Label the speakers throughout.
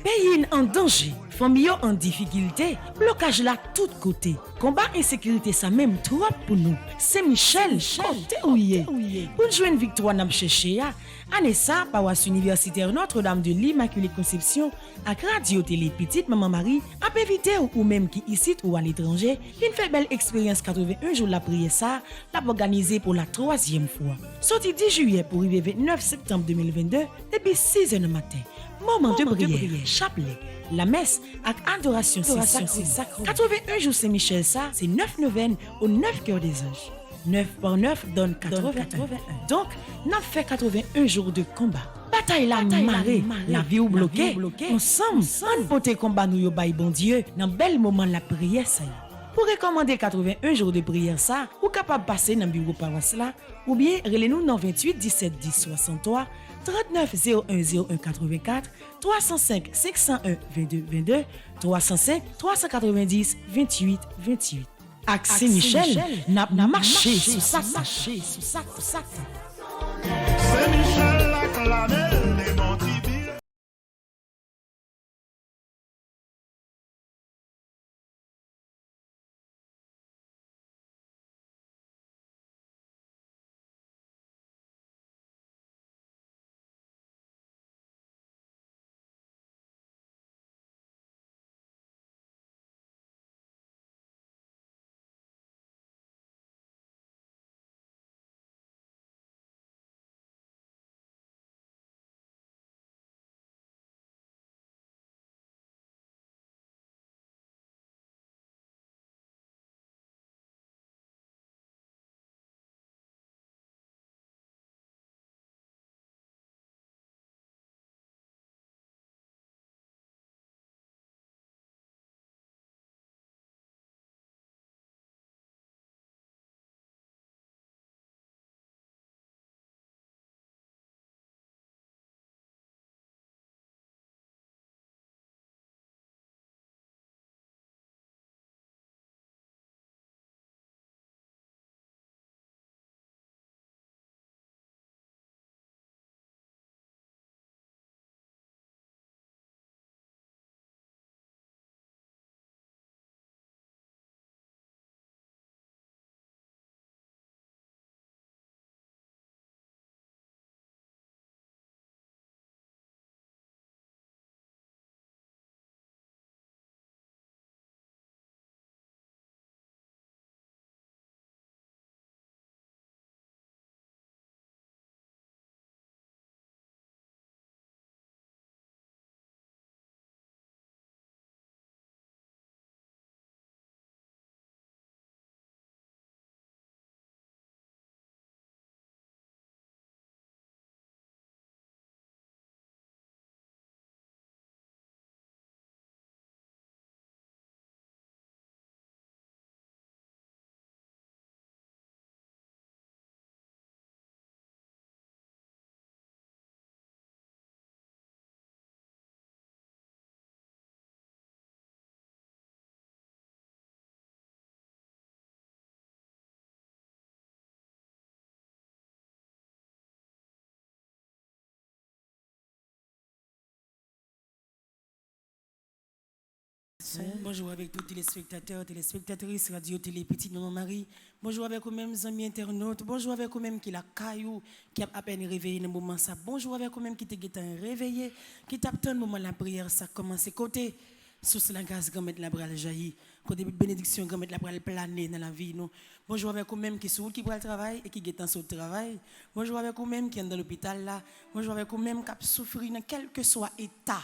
Speaker 1: Pays en danger, famille en difficulté, blocage là tout côté. Combat insécurité ça même trop pour nous. C'est Michel, côté ouillé. Pour jouer une victoire n'a cherché à Anessa, paroisse universitaire Notre-Dame de l'Immaculée Conception, à Radio Télé Petite Maman Marie, a évité ou même qui ici ou à l'étranger, qui fait belle expérience 81 jours la prière ça, l'a organisé pour la 3e fois. Sorti 10 juillet pour arriver 29 septembre 2022, depuis 6h du matin. Moment de prière, chapelet, la messe avec adoration sacrée. 81 jours Saint-Michel ça, c'est 9 neuvaines au 9 cœurs des anges. 9 par 9 donne 81. Donc, n'a fait 81 jours de combat. Bataille la marée, la vie ou bloquée. Ensemble, on pote combat nous yo bay bon Dieu, dans bel moment la prière ça. Pour recommander 81 jours de prière ça, ou capable passer dans bureau paroisse là, ou bien relez-nous dans 28 17 10 63 39 01 01 84 305 501 22 22 305 390 28 28. Axé Michel n'a marché sous ça. C'est Michel la clamé les mentibires. Bonjour avec tous les téléspectateurs, téléspectatrices, radio, télé, petite maman Marie. Bonjour avec vous-même, amis internautes. Bonjour avec vous-même qui la caillou, qui a à peine réveillé dans le moment ça. Bonjour avec vous-même qui te réveillé, qui t'a le moment la prière, ça commence côté. Sous la grâce, grand mettre la bras jaillit. Côté bénédiction, grand mettre la bras planer dans la vie. Non? Bonjour avec vous-même qui sont qui pour le travail et qui est sur le travail. Bonjour avec vous-même qui est dans l'hôpital là. Bonjour avec vous-même qui a souffert dans quel que soit état.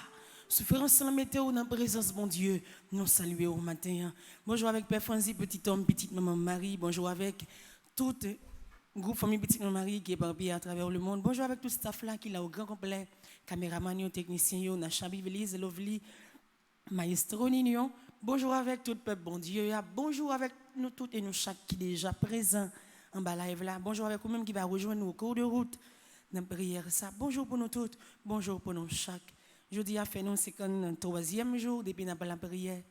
Speaker 1: Souffrance sans météo dans la présence de mon Dieu, nous saluons au matin. Bonjour avec Père Franzi, petit homme, petite maman Marie. Bonjour avec tout le groupe famille petite maman Marie qui est éparpillé à travers le monde. Bonjour avec tout le staff là qui est là au grand complet. Caméraman, technicien, Nachabi, Belize, Lovely, Maestro Nignon. Bonjour avec tout le peuple, bon Dieu. Bonjour avec nous toutes et nous chaque qui est déjà présent en bas live là. Bonjour avec vous-même qui va rejoindre nous au cours de route dans la prière. Ça. Bonjour pour nous toutes, bonjour pour nous chaque. Je dis à faire nous 53e jour depuis la prière,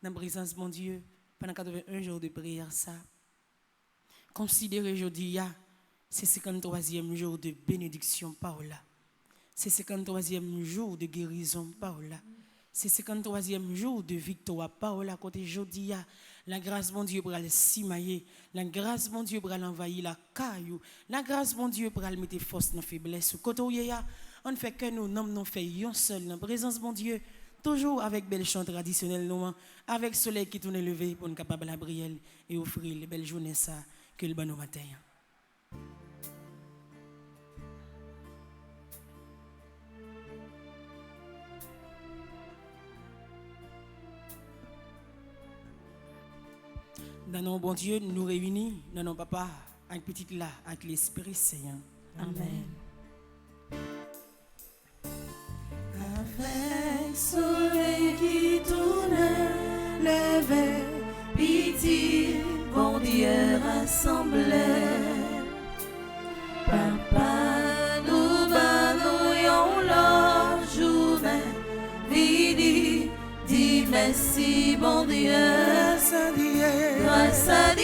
Speaker 1: dans la présence de mon Dieu, pendant 81 jours de prière. Ça. Considérez, je dis, c'est 53e jour de bénédiction par là. C'est 53e jour de guérison par là. C'est 53e jour de victoire. Parole à côté jeudi. La grâce, mon Dieu, pour le simailler. La grâce, mon Dieu, pour l'envahir la caillou. La grâce, mon Dieu, pour mettre force dans la faiblesse. Côté où on fait que nous, nous faisons un seul. Dans la présence, mon Dieu, toujours avec belles chants traditionnels, avec le soleil qui tourne levé pour nous capable de briller et offrir les belles journées ça que le bon matin. Dans nos bon Dieu, nous réunis, dans nos papa, avec petite là, avec l'Esprit Saint.
Speaker 2: Amen. Avec soleil qui tourne, levé, pitié, bon Dieu rassemblé. Papa, nous bannouillons la journée, vidi, dis merci, bon Dieu. Grâce à Dieu,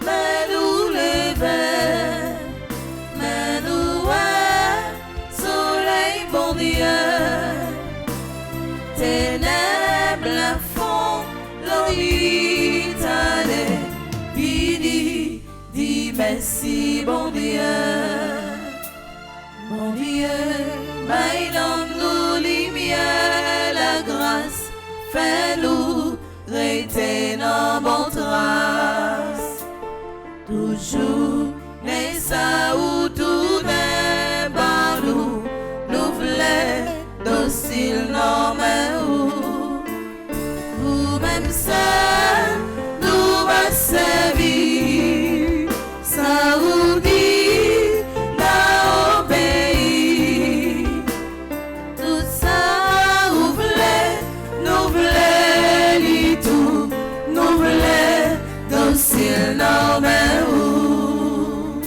Speaker 2: mais nous lever, mais nous soleil, bon Dieu, ténèbres fond, l'hôpital, vidi, dis merci, bon Dieu, mais dans nous lumière, la grâce, fais-nous. Rester dans bonne trace, toujours, mais ça ou tout n'est pas nous, nous voulons docile, non mais vous-même seul, nous va servir, ça vous dit, n'a obéi, tout ça vous voulez, nous voulons. Docile, non mais où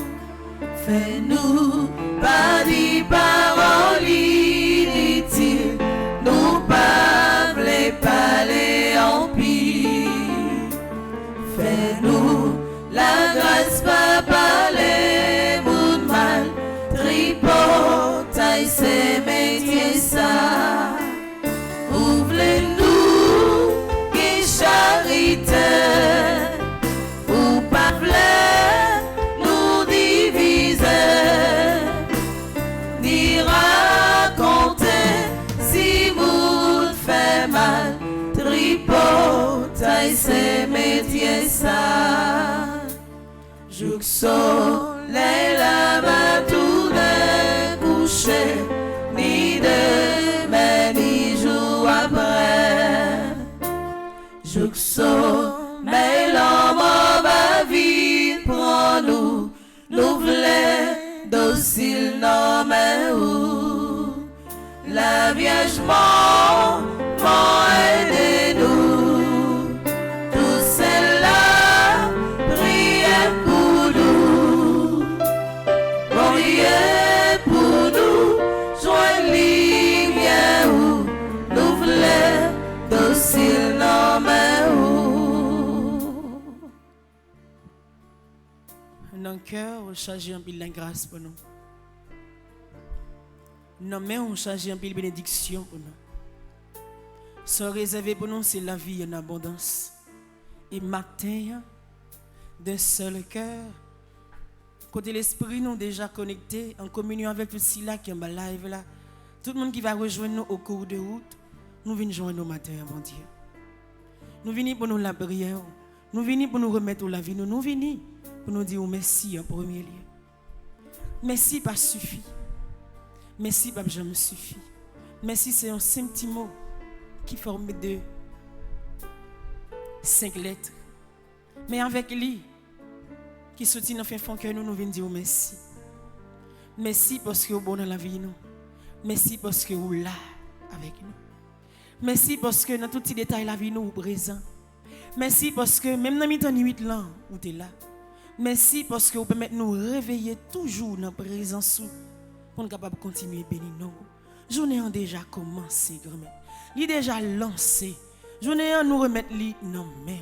Speaker 2: fais-nous pas des paroles inutiles, nous pas les parler en pire. Fais-nous la grâce pas parler moun mal, tripotaille c'est métier ça. Ouvre-nous qui charité. Nous diviser, ni raconter si vous fait mal, tripotaille c'est métier ça. Jour soleil là-bas tout n'est couché, ni demain ni jour après. Jour soleil l'homme va vite prends-nous, nous voulons docile, non mais où la Vierge m'a aidé nous, tout cela priez pour nous, bon Dieu pour nous, joigne lumière où nous voulons docile, non mais où.
Speaker 1: Dans le cœur, on change un peu la grâce pour nous. Dans la main, on change un peu la bénédiction pour nous. Ce réservé pour nous, c'est la vie en abondance. Et matin, d'un seul cœur, côté l'esprit, nous déjà connectés, en communion avec tout cela qui est en live là. Tout le monde qui va rejoindre nous au cours de route, nous venons joindre nos matins, bon Dieu. Nous venons pour nous la prière. Nous venons pour nous remettre la vie. Nous venons pour nous dire merci en premier lieu. Merci pas suffit. Merci pas jamais suffit. Merci c'est un simple petit mot qui forme de 5 lettres. Mais avec lui, qui sortit dans le fond cœur, nous venons dire merci. Merci parce que vous êtes bon dans la vie. Nous. Merci parce que vous êtes là avec nous. Merci parce que dans tous les détails de la vie, nous sommes présents. Merci parce que même dans les 8 ans, vous êtes là. Merci parce que vous permettez de nous réveiller toujours dans la présence pour nous capables de continuer à bénir nous. Journée a déjà commencé, grand-mère. Il est déjà lancé. Journée a nous remettre li non mais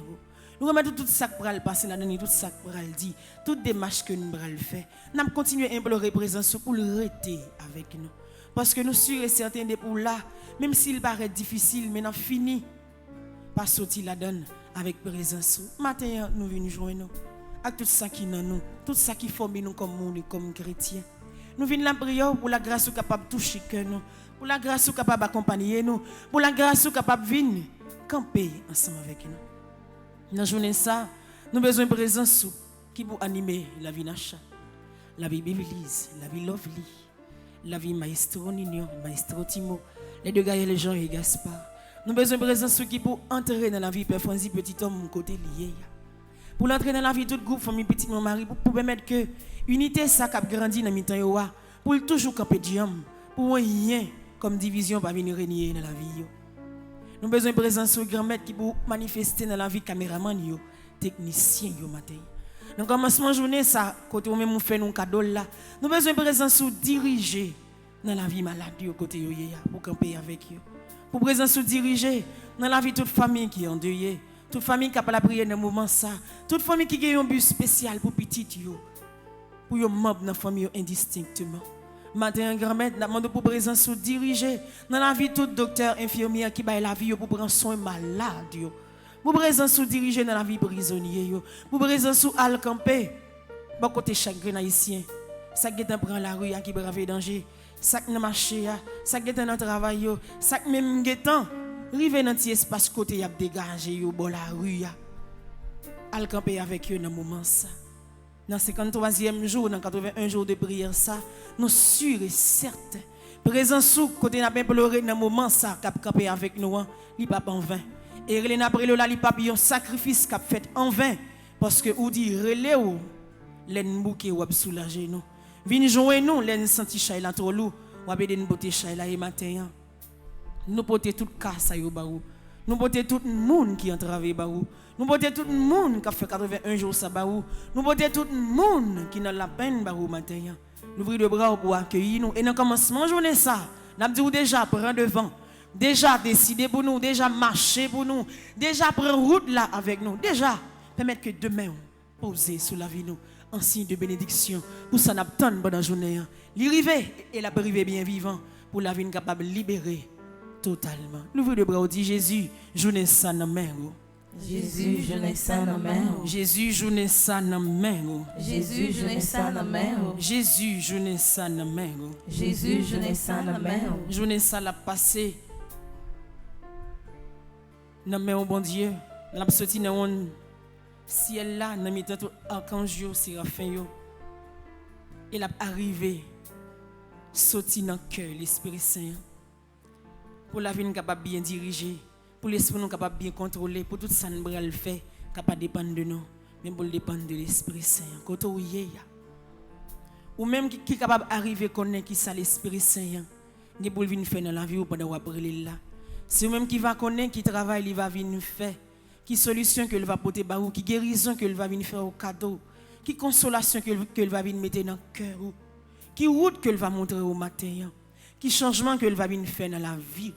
Speaker 1: nous remettre tout ça pour le passer là dedans, tout ça pour le dire, toute démarche que nous allons faire. Nous continuer à implorer présence pour le rester avec nous. Parce que nous sommes certains de pour là, même s'il paraît difficile, mais nous fini par sortir la donne avec présence. Matin, nous venons joindre nous. À tout ça qui est dans nous, tout ça qui forme nous comme monde, comme chrétiens. Nous venons la prière pour la grâce capable de toucher que nous, pour la grâce capable d'accompagner nous, pour la grâce capable de venir camper ensemble avec nous. Dans la journée ça, nous avons besoin de présence qui pour animer la vie Nacha, la vie Bibélise, la vie Lovely, la vie Maestro Nino, Maestro Timo, les deux gars les Jean et Gaspard. Nous avons besoin de présence qui pour entrer dans la vie Père Franzi, petit homme côté lié. Pour l'entrer dans la vie tout groupe famille petit mon mari pour permettre que unité ça cap grandi dans mi-temps yo pour toujours camper diam pour rien comme division pas venir régner dans la vie yo. Nous besoin de présence au grand maître qui pour manifester dans la vie caméraman yo, technicien yo matin. Donc commencement journée ça côté ou même on fait un cadeau là. Nous besoin de présence au diriger dans la vie malade yo côté yo pour camper avec yo. Pour présence au diriger dans la vie toute famille qui est endeuillée. Toute famille qui a pas la prière dans le moment ça. Toute famille qui a un bus spécial pour petit yo. Pour yo membre dans la famille indistinctement. Matin grand-mère n'a demandé pour présence ou diriger dans la vie tout docteur infirmière qui baille la vie yo pour prendre soin malade yo. Pour présence ou diriger dans la vie prisonnier yo. Pour présence ou al camper. Bon côté chagrin haïtien. Ça qui prend la rue qui brave danger. Ça qui n'a marché ça qui dans travail yo. Ça qui même getan rive dans petit espace côté y a dégagé yo bon la rue ya. Al camper avec eux dans moment ça. Dans 53e jour dans 81 jours de prière ça, nous sûrs et certain présence sous côté n'a pas pleuré dans moment ça cap camper avec nous, li pas en vain. Et relé après là li pas un sacrifice cap fait en vain parce que ou dit relé ou l'en bouquet ou soulager nous. Vinn joindre nous l'en senti chay la trop lourd, ou abé den poté chay la et matin. Nous porter toute casse à Yobaou. Nous porter tout le monde qui entrave Baou. Nous porter tout le monde qui a fait 81 jours ça Baou. Nous porter tout le monde qui n'a la peine Baou matin. Nous ouvrir les bras pour accueillir nous. Et dans le commencement journée ça, nous avons dit déjà prendre devant. Déjà décider pour nous, déjà marcher pour nous, déjà prendre route là avec nous. Déjà permettre que demain poser sous la vie nous en signe de bénédiction. Pour ça nous attend bonne journée. L'arrivée et la privée bien vivant pour la vie capable de libérer. Totalement. L'ouvre de bras, dit Jésus, journée ça dans main.
Speaker 2: Jésus, journée ça dans main.
Speaker 1: Jésus, journée ça dans main.
Speaker 2: Jésus, journée ça dans main.
Speaker 1: Jésus, journée ça dans main.
Speaker 2: Jésus, journée ça dans main.
Speaker 1: Journée ça l'a passé. Dans main bon Dieu, l'a sorti dans un ciel là, dans mi-temps tout archange yo, séraphin yo. Il a arrivé sorti dans cœur l'Esprit Saint. Pour la vie capable bien diriger, pour l'esprit nous capable bien contrôler, pour tout ça nous le fait, capable dépendre de nous, mais pour dépendre de l'Esprit Saint. Quand on y est, ou même qui capable arriver connaître qui ça l'Esprit Saint, ni pour venir faire dans la vie ou pendant après là. C'est même qui va connaître qui travaille, il va venir faire, qui solution que il va porter ba ou, qui guérison que il va venir faire au cadeau, qui consolation que il va venir mettre dans le cœur, qui route que il va montrer au matin. Qui changement que il va venir faire dans la vie,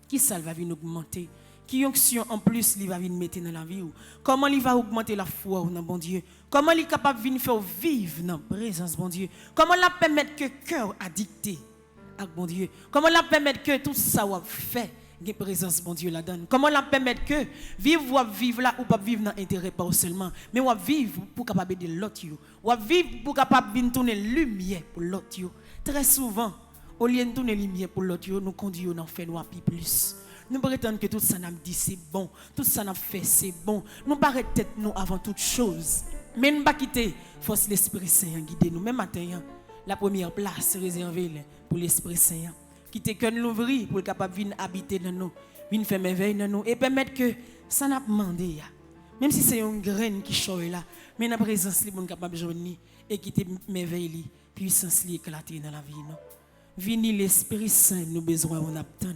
Speaker 1: qui ça va venir augmenter, qui onction en plus il va venir mettre dans la vie, comment il va augmenter la foi dans bon Dieu, comment il est capable de venir faire vivre dans la présence bon Dieu, comment il permettre que cœur addicté à bon Dieu, comment il permettre que tout ça va fait la présence bon Dieu la donne, comment il permettre que vivre là ou pas vivre dans intérêt pas seulement, mais on vivre pour capable de l'autre, on vivre pour capable de tourner lumière pour l'autre. Très souvent au lieu de tourner lumière pour l'autre, nous conduisons dans fait nous plus. Nous prétendons que tout ça n'a dit c'est bon, tout ça n'a fait c'est bon. Nous paraît tête nous avant toute chose. Mais nous pas quitter force l'Esprit Saint guider nous même matin. La première place réservée pour l'Esprit Saint. Quitter que nous l'ouvrir pour capable venir habiter dans nous, venir faire merveille dans nous et permettre que ça n'a demandé. Même si c'est une graine qui choye là, mais la présence li bon capable joindre et quitter merveille puissance li éclater dans la vie non. Vini l'Esprit Saint, nous besoin on attend.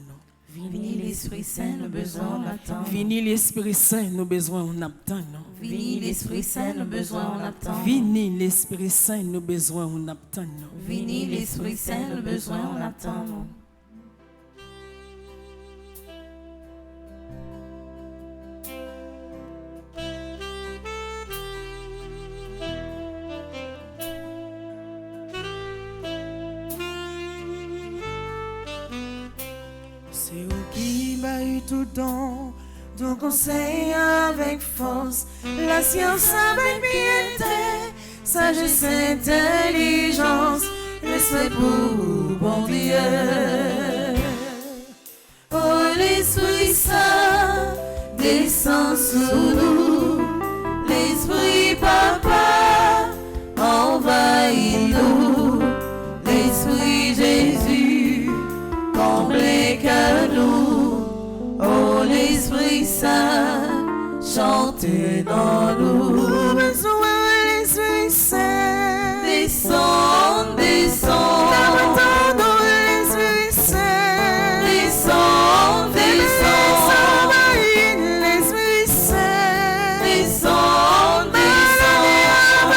Speaker 2: Vini l'Esprit Saint, nous besoin on attend.
Speaker 1: Vini l'Esprit Saint, nous besoin on attend.
Speaker 2: Vini l'Esprit Saint, nous besoin on attend.
Speaker 1: Vini l'Esprit Saint, nous besoin on attend.
Speaker 2: Vini l'Esprit Saint, nous besoin on attend.
Speaker 3: l'esprit tout don, ton conseil avec force, la science avec piété, sagesse, intelligence, respect pour bon Dieu. Oh l'Esprit Saint, descend sous nous, l'Esprit Papa, envahis-nous, l'Esprit Jésus, comblé que nous, oh l'Esprit Saint, chantez dans nous. Nous besoin l'Esprit Saint, descend, descend, dans l'Esprit Saint, descend, descend, l'Esprit Saint, descend, descend,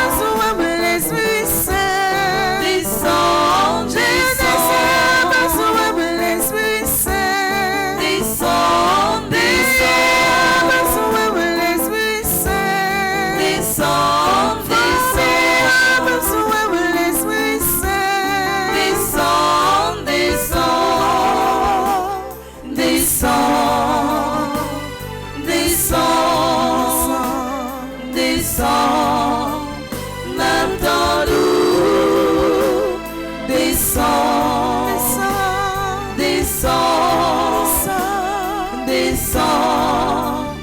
Speaker 3: l'Esprit Saint, descend, descend, l'Esprit Saint, descend, descend, l'Esprit Saint, descend, descend, l'Esprit Saint, descend, descend, descend, descend, descend, maintenant-nous, descend, descend, descend,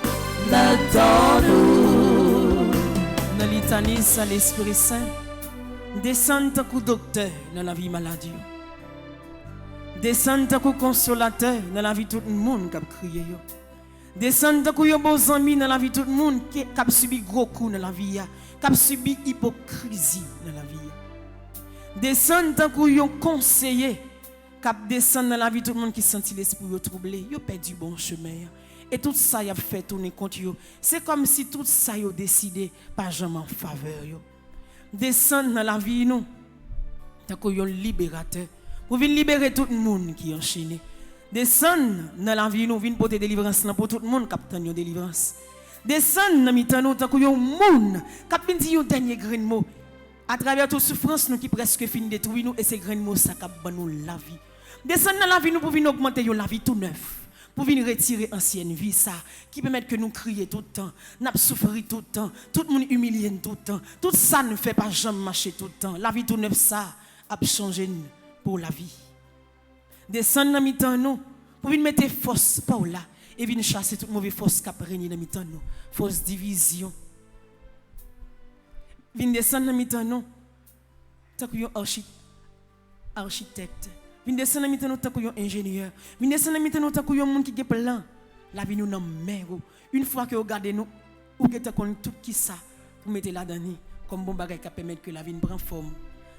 Speaker 3: maintenant-nous.
Speaker 1: Dans litanie, ça l'Esprit Saint descend tant que docteur dans la vie maladie. Descend tant que consolateur dans la vie tout le monde qui a crié. Descend tant que bon ami dans la vie tout le monde qui a subi gros coups dans la vie, qui a subi hypocrisie dans la vie. Descend tant que conseiller qui a descend dans la vie tout le monde qui sentit l'esprit troublé, yo perdu bon chemin. Et tout ça y a fait tourner contre yo. C'est comme si tout ça y a décidé pas jamais en faveur yo. Descendre dans la vie nous, tant que yon libérateur, pour venir libérer tout le monde qui est enchaîné. Descendre dans la vie nous, venir porter délivrance pour tout le monde qui a obtenu une délivrance. Descendre dans mitan nous, tant que yon monde qui a dit un dernier grain de mot. À travers toute souffrance nous qui presque fini détruire nous et ces grains de mots ça qui a nous la vie. Descendre dans la vie nous pour venir augmenter yon la vie tout neuf. Pour venir retirer ancienne vie ça qui permet que nous crier tout le temps, nous souffrir tout le temps, tout le monde humilié tout le temps, tout ça ne fait pas jamais marcher tout le temps. La vie tout neuf ça a changé pour la vie. Descendre dans mi-temps nous pour venir mettre force par là et venir chasser toute mauvaise force qui a régné dans mi-temps nous, force division. Venir descendre dans mi-temps nous tant que architecte. Vin descendre dans nous tant que un ingénieur. Vin descendre dans nous tant que un monde qui a plan. La vie nous dans main. Une fois que vous regardez nous, ou que tout qui ça, vous mettez là dedans comme bon bagage qui permet que la vie prenne forme.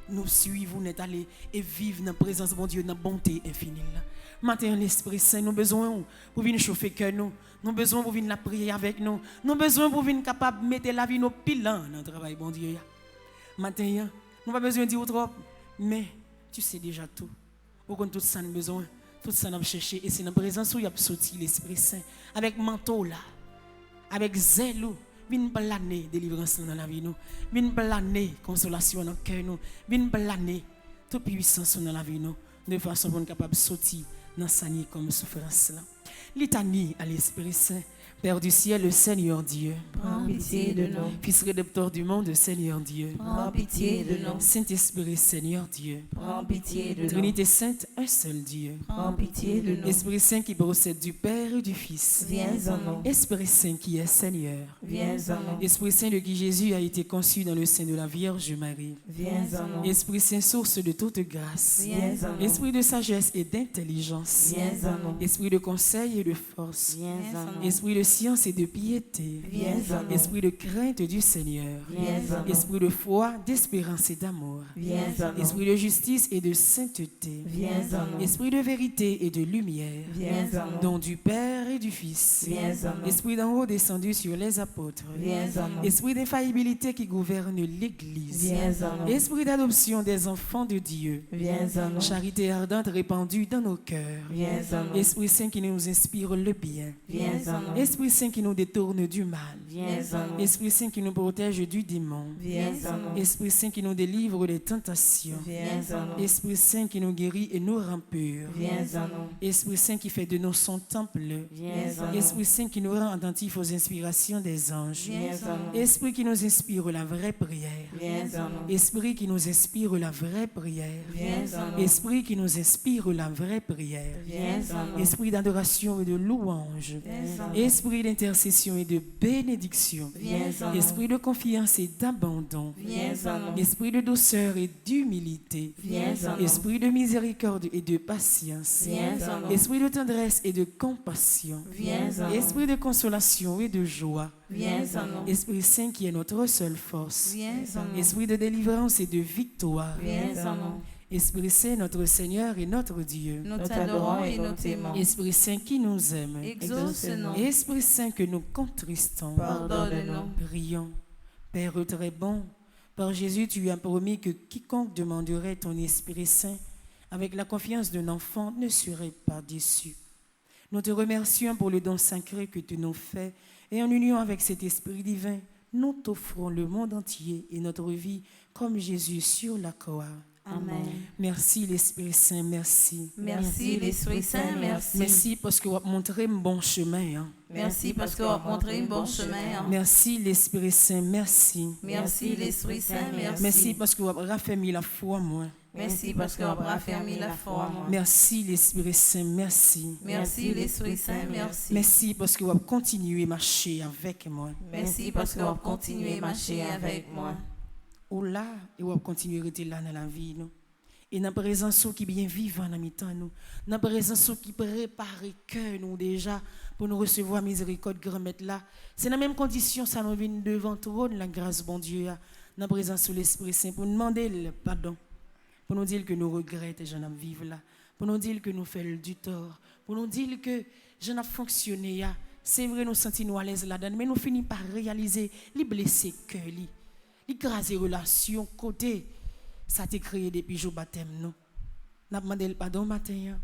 Speaker 1: Nous suivons, nous allons et vivre dans la présence de mon Dieu, dans la bonté infinie. Maintenant, l'Esprit Saint, nous avons besoin pour venir chauffer cœur nous. Nous avons besoin pour venir la prier avec nous. Nous avons besoin pour venir capable de mettre la vie nos pilans dans le travail, bon Dieu. Maintenant, nous n'avons pas besoin de dire trop, mais tu sais déjà tout. Au tout ça nous besoin, tout ça nous chercher et c'est dans la présence où il y a sorti l'Esprit Saint avec manteau là, avec zèle, vinn planer délivrance dans la vie nous, vinn planer consolation dans le cœur nous, vinn planer toute puissance dans la vie nous, de façon pour nous capable de sortir dans sa nuit comme souffrance là. Litanie à l'Esprit Saint. Père du ciel, le Seigneur Dieu.
Speaker 2: Prends pitié de nous.
Speaker 1: Fils rédempteur du monde, Seigneur Dieu.
Speaker 2: Prends pitié de nous.
Speaker 1: Saint-Esprit, Seigneur Dieu.
Speaker 2: Prends pitié de nous.
Speaker 1: Trinité Sainte, un seul Dieu.
Speaker 2: Prends pitié de nous.
Speaker 1: Esprit Saint qui procède du Père et du Fils.
Speaker 2: Viens en nous.
Speaker 1: Esprit Saint qui est Seigneur.
Speaker 2: Viens en nous.
Speaker 1: Esprit Saint de qui Jésus a été conçu dans le sein de la Vierge Marie.
Speaker 2: Viens en nous.
Speaker 1: Esprit Saint, source de toute grâce.
Speaker 2: Viens en nous.
Speaker 1: Esprit de sagesse et d'intelligence.
Speaker 2: Viens en nous.
Speaker 1: Esprit de conseil et de force.
Speaker 2: Viens en nous.
Speaker 1: Esprit de science et de piété.
Speaker 2: Viens en nous.
Speaker 1: Esprit de crainte du Seigneur.
Speaker 2: Viens en nous.
Speaker 1: Esprit de foi, d'espérance et d'amour.
Speaker 2: Viens en nous.
Speaker 1: Esprit de justice et de sainteté.
Speaker 2: Viens en nous.
Speaker 1: Esprit de vérité et de lumière.
Speaker 2: Viens en nous.
Speaker 1: Don du Père et du Fils.
Speaker 2: Viens en nous.
Speaker 1: Esprit d'en haut descendu sur les apôtres. apôtres.
Speaker 3: Viens en nous.
Speaker 1: Esprit d'infaillibilité qui gouverne l'Église.
Speaker 3: Viens en nous.
Speaker 1: Esprit d'adoption des enfants de Dieu.
Speaker 3: Viens en nous.
Speaker 1: Charité ardente répandue dans nos cœurs.
Speaker 3: Viens en nous.
Speaker 1: Esprit Saint qui nous inspire le bien.
Speaker 3: Viens en nous.
Speaker 1: Esprit Saint qui nous détourne du mal.
Speaker 3: Viens en nous.
Speaker 1: Esprit Saint qui nous protège du démon.
Speaker 3: Viens en nous.
Speaker 1: Esprit Saint qui nous délivre des tentations.
Speaker 3: Viens en nous.
Speaker 1: Esprit Saint qui nous guérit et nous rend purs.
Speaker 3: Viens en nous.
Speaker 1: Esprit Saint qui fait de nous son temple.
Speaker 3: Viens en nous.
Speaker 1: Esprit Saint qui nous rend attentifs aux inspirations des anges.
Speaker 3: Viens en nous.
Speaker 1: Esprit qui nous inspire la vraie prière.
Speaker 3: Viens en nous.
Speaker 1: Esprit qui nous inspire la vraie prière.
Speaker 3: Viens en nous.
Speaker 1: Esprit qui nous inspire la vraie prière.
Speaker 3: Viens en nous.
Speaker 1: Esprit d'adoration et de louange.
Speaker 3: Viens en nous.
Speaker 1: Esprit d'intercession et de bénédiction.
Speaker 3: Viens en nous.
Speaker 1: Esprit de confiance et d'abandon.
Speaker 3: Viens en nous.
Speaker 1: Esprit de douceur et d'humilité.
Speaker 3: Viens en nous.
Speaker 1: Esprit de miséricorde et de patience.
Speaker 3: Viens en nous.
Speaker 1: Esprit de tendresse et de compassion.
Speaker 3: Viens en nous.
Speaker 1: Esprit de consolation et de joie.
Speaker 3: Viens en nous.
Speaker 1: Esprit Saint qui est notre seule force.
Speaker 3: Viens en nous.
Speaker 1: Esprit de délivrance et de victoire.
Speaker 3: Viens en nous.
Speaker 1: Esprit Saint, notre Seigneur et notre Dieu.
Speaker 3: Nous t'adorons et nous t'aimons.
Speaker 1: Esprit Saint qui nous aime.
Speaker 3: Exauce-nous.
Speaker 1: Esprit Saint que nous contristons.
Speaker 3: Pardonne-nous.
Speaker 1: Prions. Père très bon, par Jésus, tu as promis que quiconque demanderait ton Esprit Saint avec la confiance d'un enfant ne serait pas déçu. Nous te remercions pour le don sacré que tu nous fais et en union avec cet Esprit divin, nous t'offrons le monde entier et notre vie comme Jésus sur la croix.
Speaker 3: Amen.
Speaker 1: Merci l'Esprit Saint, merci.
Speaker 3: Merci l'Esprit Saint, merci.
Speaker 1: Merci parce que vous avez montré un bon chemin. Hein.
Speaker 3: Merci parce que vous avez montré un bon chemin.
Speaker 1: Merci l'Esprit Saint, merci.
Speaker 3: Merci l'Esprit Saint, merci.
Speaker 1: Merci parce que vous avez raffermi la foi, moi.
Speaker 3: Merci parce que vous avez raffermi la foi, moi.
Speaker 1: Merci l'Esprit Saint, merci.
Speaker 3: Merci l'Esprit Saint, merci.
Speaker 1: Merci parce que vous avez continué à marcher avec moi.
Speaker 3: Merci parce que vous avez continué à marcher avec moi.
Speaker 1: Ou là, et vous avez continué à rester là dans la vie, nous. Et dans la présence qui est bien vivant dans mi-temps, nous. Dans la présence qui prépare que nous déjà pour nous recevoir miséricorde grand maître là. C'est dans la même condition ça nous vient devant trône la grâce bon Dieu dans la présence de l'Esprit Saint pour nous demander le pardon. Pour nous dire que nous regrettons j'en ai vivre là. Pour nous dire que nous faisons du tort. Pour nous dire que j'en ai fonctionné. C'est vrai nous sentons nous à l'aise là-dedans mais nous finissons par réaliser les blessés cœur li. L'écraser relation côté ça t'est créé depuis jour baptême nous n'a demandé le pardon matin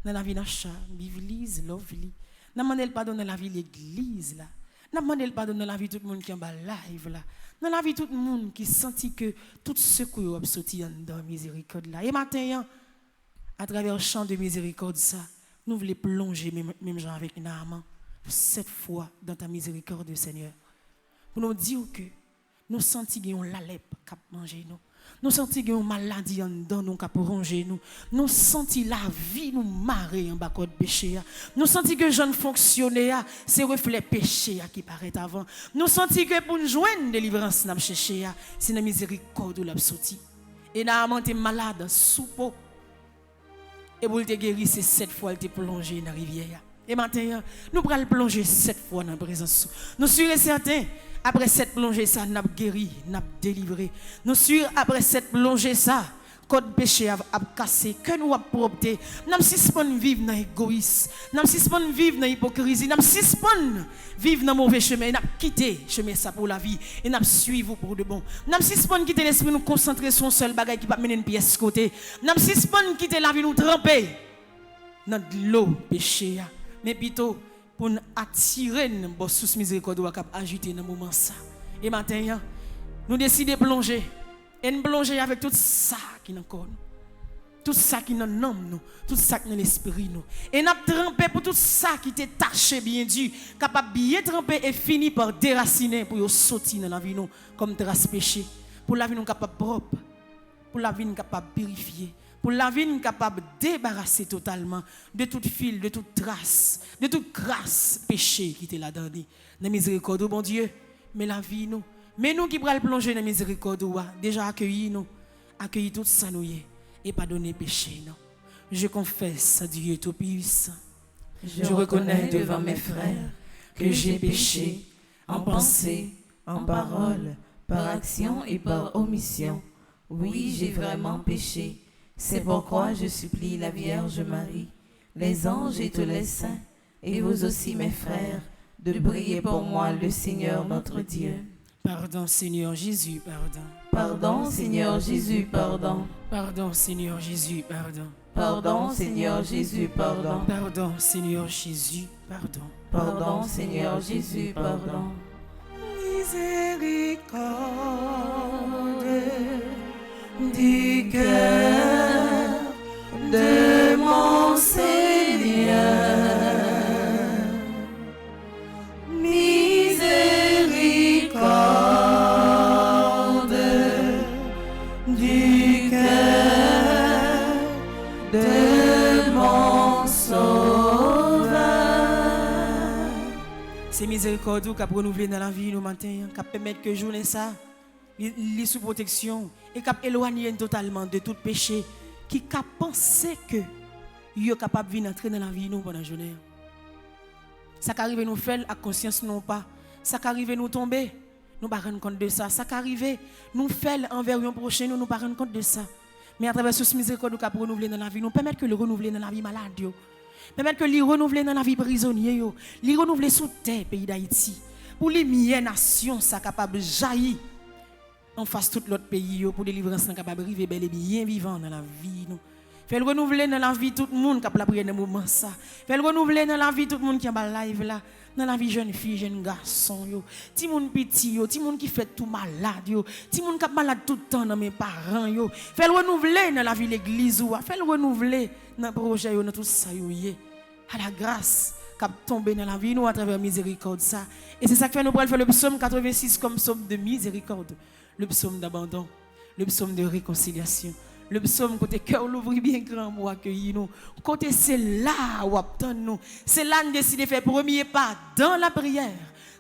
Speaker 1: dans la vie d'achat l'église lovely n'a demandé le pardon dans la vie l'église là n'a demandé le pardon dans la vie tout le monde qui en bas live là dans la vie tout le monde qui sentit que tout ce que vous avez sorti en dedans miséricorde là et matin à travers le chant de miséricorde ça nous voulons plonger même gens avec une âme cette fois dans ta miséricorde Seigneur pour nous dire que nous sentons qu'il y a un lalep qui a mangé nous. Nous sentons qu'il y a une maladie en dedans nous qui a rongé nous. Nous sentons la vie nous marrer en bas de péché. Nous sentons que jeune fonctionnaire, c'est reflet péché qui paraît avant. Nous sentons que pour nous joindre délivrance nous chercher, c'est la miséricorde ou la sorti. Et nous avons été malade sous peau. Et pour te guérir, c'est 7 fois te plongé dans la rivière. Et maintenant, nous allons plonger 7 fois dans la présence. Nous sommes certains. Après cette plongée, ça n'a guéri, n'a délivré. Nous sommes après cette plongée, ça, code péché a cassé, que nous avons propté. Nous avons suspend vivre dans l'égoïsme, nous avons suspend vivre dans l'hypocrisie, nous avons suspend vivre dans le mauvais chemin, nous avons quitté le chemin ça pour la vie, et nous avons suivi pour de bon. Nous avons suspend quitter l'esprit, nous concentrer sur un seul bagage qui va mener une pièce côté. Nous avons suspend quitter la vie, nous tremper dans l'eau péché. Mais plutôt, pour nous attirer nos sous miséricorde ou ajouter dans le moment ça. Et maintenant, nous décidons de plonger. Et nous plonger avec tout ça qui est dans le corps. Tout ça qui est dans l'âme, tout ça qui est dans l'esprit. Et nous trempé pour tout ça qui était taché bien dur, capable de bien tremper et fini par déraciner pour sortir dans la vie nous, comme trace péché. Pour la vie nous capable propre. Pour la vie nous capable purifier. Pour la vie capable de débarrasser totalement de toute fil, de toute trace, de toute grâce, péché qui était là-dedans. Dans la miséricorde, bon Dieu, mais la vie nous. Mais nous qui prenons plonger dans la miséricorde, déjà accueillis nous, accueillis tout ça nous et pardonner péché. Non. Je confesse à Dieu Tout-Puissant.
Speaker 3: Je reconnais devant mes frères que j'ai péché en pensée, en parole, par action et par omission. Oui, j'ai vraiment péché. C'est pourquoi je supplie la Vierge Marie, les anges et tous les saints, et vous aussi mes frères, de prier pour moi le Seigneur notre Dieu.
Speaker 1: Pardon, Seigneur Jésus, pardon.
Speaker 3: Pardon, Seigneur Jésus, pardon.
Speaker 1: Pardon, Seigneur Jésus, pardon.
Speaker 3: Pardon, Seigneur Jésus, pardon.
Speaker 1: Pardon, Seigneur Jésus, pardon.
Speaker 3: Pardon, Seigneur Jésus, pardon.
Speaker 1: Miséricorde du cœur de mon Seigneur. Miséricorde du cœur de mon Sauveur. C'est miséricorde qui a renouvelé dans la vie nous matin, qui a permettre que journée ça, les sous protection et qui a éloigné totalement de tout péché, qui a pensé que il est capable de venir entrer dans la vie nous pendant la journée. Ça qui arrive nous faire à conscience non pas, ça qui arrive nous tomber, nous ne pas rendre compte de ça, ça qui arrive nous faire envers un prochain nous ne pas rendre compte de ça. Mais à travers ce miséricorde qui a renouvelé dans la vie, nous permettre que le renouveler dans la vie malade. Permettre que les renouveler dans la vie prisonnier, les renouveler sous terre, pays d'Haïti. Pour les milliers de nations, ça capable de jaillir en face de tout l'autre pays, pour les délivrances capable de vivre bel et bien vivant dans la vie. Fait le renouveler dans la vie tout le monde qui a la prière dans moment ça. Fait le renouveler dans la vie tout le monde qui a la live là. Dans la vie jeune fille, jeune garçon, ti moun petit, ti moun qui fait tout malade, ti moun qui malade tout le temps dans mes parents, fait le renouveler dans la vie l'église, fait le renouveler dans le projet, dans tout ça, à la grâce qui a tombé dans la vie nous à travers miséricorde ça. Et c'est ça que fait nous pour faire le psaume 86 comme psaume de miséricorde, le psaume d'abandon, le psaume de réconciliation. Le psaume côté cœur l'ouvrir bien grand pour accueillir nous. Côté c'est là où attend nous. C'est là nous décidons de faire premier pas dans la prière.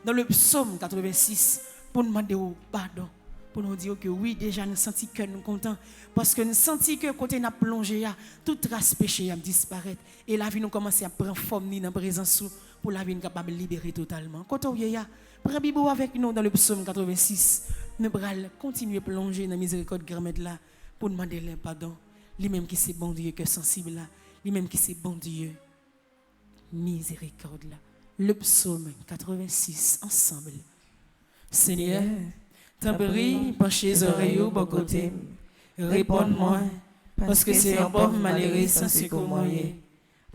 Speaker 1: Dans le psaume 86 pour nous demander pardon. Pour nous dire que oui, déjà nous senti que nous contents. Parce que nous senti que côté n'a plongé, toute trace péché a disparaître. Et la vie nous commence à prendre forme dans la présence pour la vie nous capable de libérer totalement. Côté où il y a, prends Bible avec nous dans le psaume 86. Nous allons continuer à plonger dans la miséricorde grand là. Pour demander le pardon, lui-même qui c'est bon Dieu, que sensible là, lui-même qui c'est bon Dieu, miséricorde là. Le psaume 86, ensemble. Seigneur, t'en prie, penchez les oreilles au bon côté, réponds-moi, parce que c'est un pauvre malheureux sans secours moyen.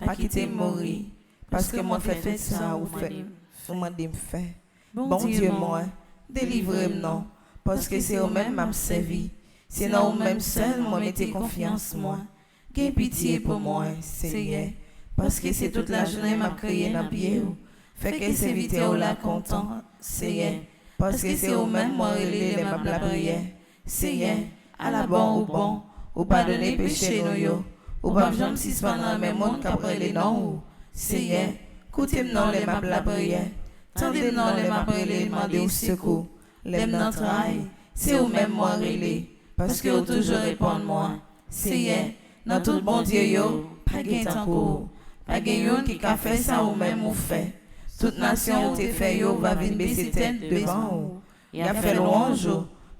Speaker 3: Pas quitter mourir, parce que moi fait ça ou fait, ou m'a dit fait. Bon Dieu moi, délivrez-moi, parce que c'est au même m'a servi. C'est non même seul, moi mettez confiance, moi. Gain pitié pour moi, Seigneur. Parce que c'est toute la journée m'a crié dans pied. Fait que c'est vite au la content, Seigneur. Parce que c'est au même moi relé les m'a la prière. Seigneur, à la bon ou bon, ou pardonner péché nous yo. Ou pas jamais si pendant même monde qu'après les noms. Seigneur, écoutez-moi non les m'a la prière. Tendez-moi non les m'a prière demander au secours. Les notre aïe, c'est au même moi relé. Parce que vous toujours répondre moi, Seigneur, dans tout bon Dieu yo, pas gain tanko, pas gain qui a fait ça ou même ou fait. Toute nation où t'es fait yo va venir baisser tête devant ou. Il a fait louange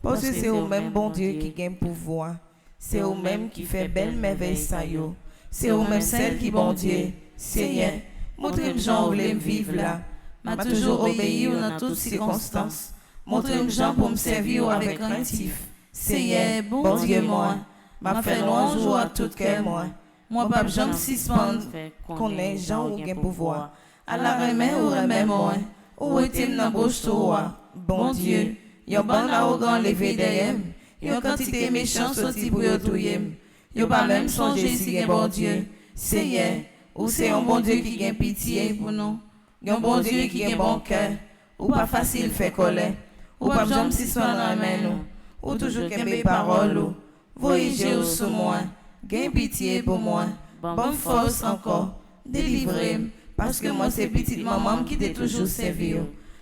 Speaker 3: parce que c'est au même bon Dieu qui gagne pouvoir. C'est au même qui fait belle merveille ça yo. C'est au même celle qui bon Dieu, Seigneur, montrez-moi Jean où l'aime vivre là. M'a toujours obéi dans toutes circonstances. Montrez-moi Jean pour me servir avec craintif. Seigneur, bon Dieu moi, m'a fait louange à tout cœur moi. Moi pas jamais suspendre qu'on ait gens ou gain pouvoir. À la remè ou remè moi, ou était dans bouche toi. Bon Dieu, yon ban arrogant levé derrière, yon quantité méchant sorti pour yon touyem. Yon pas même songer si gen bon Dieu. Seigneur, ou c'est un bon Dieu qui gain pitié pour nous. Yon bon Dieu qui gain bon cœur, ou pas facile fait colère. Ou pas jamais suspendre remè nous. Ou toujours qu'aime mes paroles, voyagez sous moi, gain pitié pour moi, bonne force encore, délivrez-moi, parce que moi c'est petite maman qui t'ai toujours servi.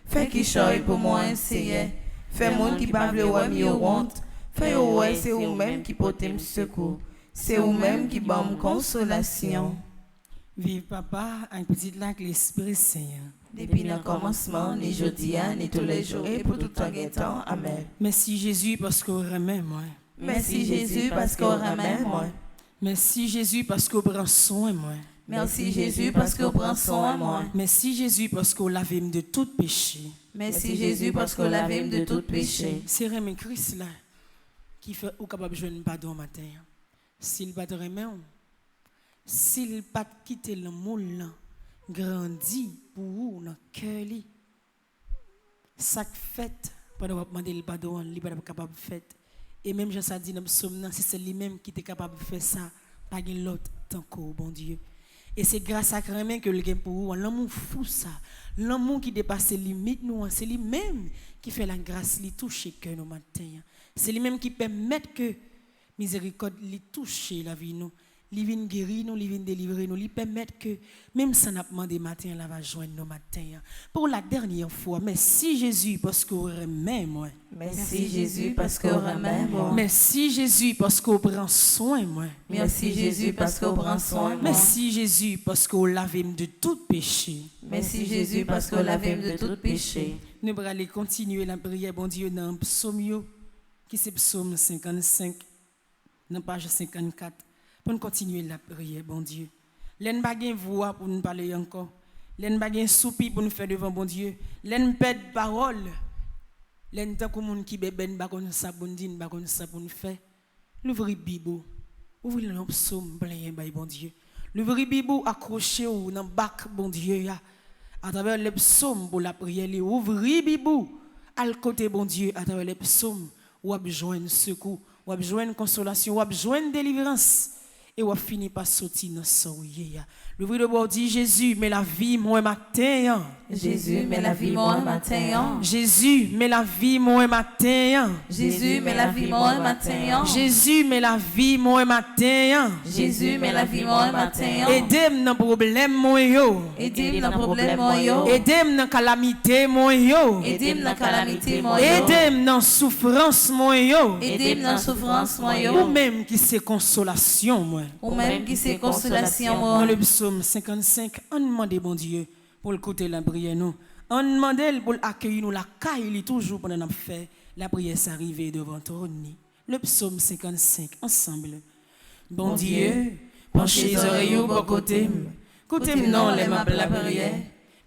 Speaker 3: Fais qui choye pour moi, Seigneur, fais moi qui parle ouais mieux honte, fais ouais c'est vous-même qui portez me secours, c'est vous-même qui donne consolation.
Speaker 1: Vive papa, un petit lac l'Esprit Saint.
Speaker 3: Depuis le commencement, ni jeudi, ni tous les jours, et pour tout temps. Amen.
Speaker 1: Merci Jésus parce qu'on remet moi.
Speaker 3: Merci Jésus parce qu'on remet moi.
Speaker 1: Merci Jésus parce qu'on prend soin moi.
Speaker 2: Merci Jésus parce que vous prenez soin de moi.
Speaker 1: Merci Jésus parce que vous lavez de tout péché.
Speaker 2: Merci Jésus parce que vous lavez de tout péché.
Speaker 1: C'est Rémi Christ là qui fait ou capable de jouer pardon matin. S'il pas te remet, s'il pas quitter le moule là, grandi pour vous dans cœur li. Ça fait pendant vous demander le pardon, il pas capable de faire. Et même Jean ça dit dans le psaume, si c'est lui-même qui est capable de faire ça, pas l'autre tant que bon Dieu. Et c'est grâce à Crémen que le gain pour vous, l'amour fou ça, l'amour qui dépasse les limites nous, c'est lui-même qui fait la grâce, lui toucher que nos matins. C'est lui-même qui permet que miséricorde lui touche la vie nous, lui vient guérir nous, lui vient délivrer nous, lui permet que même ça n'a pas demandé matin, la va joindre nos matins. Pour la dernière fois, merci Jésus parce que vous remet moi.
Speaker 2: Merci Jésus parce que vous remet moi.
Speaker 1: Merci Jésus parce que vous prend soin moi.
Speaker 2: Merci Jésus parce que vous prenez soin de moi.
Speaker 1: Merci Jésus parce que vous lavez de tout péché.
Speaker 2: Merci Jésus parce que vous lavez de tout péché.
Speaker 1: Nous allons aller continuer la prière, bon Dieu, dans le psaume, qui c'est psaume 55, dans page 54, pour nous continuer la prière, bon Dieu. L'en baguen voix pour nous parler encore. L'en baguen soupi pour nous faire devant bon Dieu. L'en pède parole. L'en tant que monde qui bébène ba comme ça pour nous dire, ba comme ça pour nous faire. L'ouvrir Bible. Ouvrez le psaume plein ba bon Dieu. L'ouvrir Bible accroché ou dans bac bon Dieu ya. À travers les psaumes pour la prière, ouvrir Bible à côté bon Dieu à travers les psaumes ou a besoin de secours, ou a besoin de consolation, ou a besoin de délivrance. Et on finit par sortir dans son ya. Le vrai de bon dit Jésus, mais la vie moi matin.
Speaker 2: Jésus, mais la vie moi matin.
Speaker 1: Jésus, mais la vie moi matin.
Speaker 2: Jésus, mais la vie moi matin.
Speaker 1: Jésus, mais la vie moi matin.
Speaker 2: Jésus, mais la vie moi matin.
Speaker 1: Aidez-moi dans problème moi yo.
Speaker 2: Aidez-moi dans problème moi yo.
Speaker 1: Aidez-moi dans calamité moi yo.
Speaker 2: Aidez-moi dans calamité moi yo.
Speaker 1: Aidez-moi dans souffrance moi yo.
Speaker 2: Aidez-moi dans souffrance moi yo.
Speaker 1: Ou même qui c'est consolation moi.
Speaker 2: Ou même qui c'est consolation
Speaker 1: Dans
Speaker 2: moi.
Speaker 1: le psaume 55, on demande bon Dieu pour le côté la prière nous. On demande pour accueillir nous la caille toujours pendant nous fait la prière s'arriver devant ton nez. Le psaume 55 ensemble. Bon Dieu, penchez les oreilles pour côté. Côté non les m'a la prière.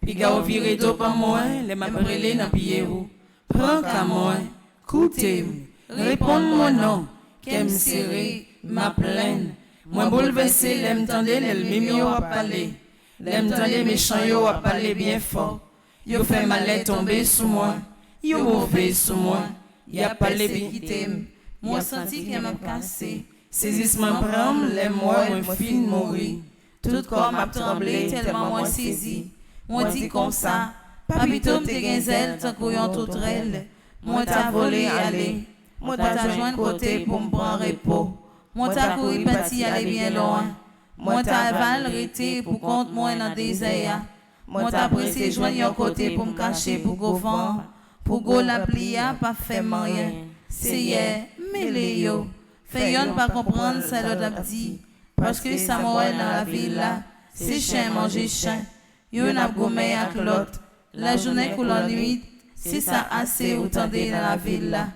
Speaker 1: Puis ga viré d'eau par moi, les m'a brûlé dans pied ou. Prends qu'à moi, écoutez, réponds-moi non, qu'aime serré ma plaine. Moi bouleversé, l'aime tendre, l'ennemi yo a parlé. L'aime tendre, méchant yo a parlé bien fort. Yo fait mal tomber sous moi. Yo mauvais sous moi. Y a parlé bien.
Speaker 2: Moi senti qu'il m'a cassé.
Speaker 1: Saisissement prend, les moi, moi fin mourir.
Speaker 2: Tout corps m'a tremblé tellement moi saisi. Moi dit comme ça. Papito te genzel tant couillon tout rel. Moi t'a volé aller. Moi t'a joint côté pour me prendre repos. Moi t'a couru parti aller bien loin. Moi t'a val rete pour compte moi dans désert. Moi t'a pressé joindre côté pour me cacher pour go vent. Pour go la plia pas fait rien. C'est hier mêlé yo. Fait yon pas comprendre ça l'autre dit. Parce que ça m'a dans la ville là. C'est chien manger chien. Yon a gommé avec l'autre. La journée coule en nuit. C'est ça assez autant dans la ville là.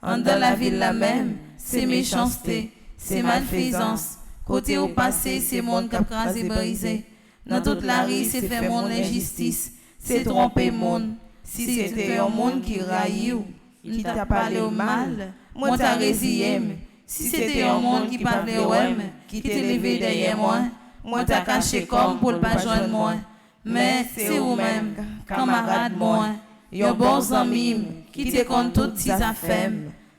Speaker 2: En dans la ville là même, c'est méchanceté. C'est malfaisance. Côté au passé, c'est monde qui a crasé brisé. Dans toute la rue, c'est fait monde l'injustice. C'est tromper monde. Si c'était un monde qui raille ou qui t'a parlé au mal, moi t'a résilié. Si c'était un monde qui parlait au même, qui t'est levé derrière moi t'a caché comme pour pas joindre moi. Mais c'est vous-même, camarade moi, yon bons amis qui te compte toutes ces affaires.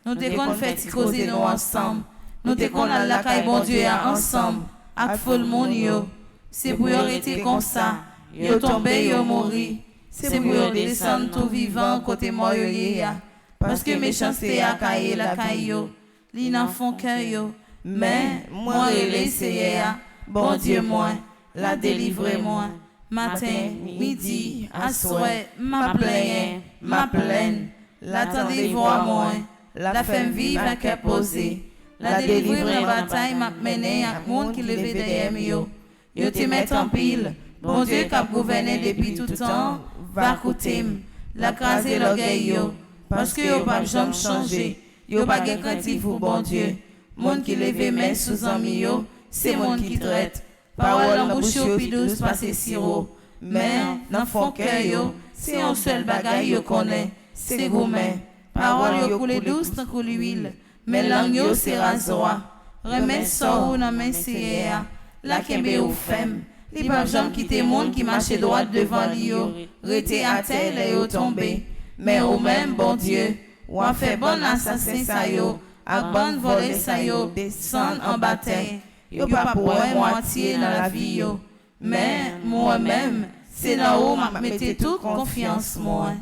Speaker 2: Nous te qu'on fait causer nous ensemble. Nous te qu'on a la caille bon Dieu ensemble. Ak folle moun yo. C'est pour yon rester comme ça. Yo tomber, yo mourir. C'est pour yon descendre tout vivant côté moi yo ya. Parce que méchanceté a caillé la caille yo. Li nan font cœur yo. Mais moi relais ya. Bon Dieu moi, la délivrer moi. Matin, midi, à soir, ma plaine. L'attendez voir moi. La femme vive à cœur posé. La délivrer en bataille m'a mené à monde qui levé derrière yo. Yo te met en pile. Bon Dieu qui a gouverné depuis tout temps, va coûter la craser l'orgueil yo. Parce que yo pas jamais changer. Yo pas garanti pour bon Dieu. Monde qui levé mais sous ami yo, c'est monde qui traite. Parole en bouche yo pi douce passe sirop. Mais dans fond cœur yo, c'est un seul bagaille yo connaît, c'est gourmet. Parole yo coule douce tant que l'huile, mais langue yo c'est rasoir. Remède sort nan men siya, la kembe ou femme. Li pa jam quitter monde qui marche droit devant li yo, rete à terre et yo tomber. Mais ou même bon Dieu, ou a fait bon assassin sa yo, ak bon volé sa yo, descend en bataille. Yo pas pour moitié dans la vie yo. Mais moi-même, c'est là où m'a mette toute confiance moi.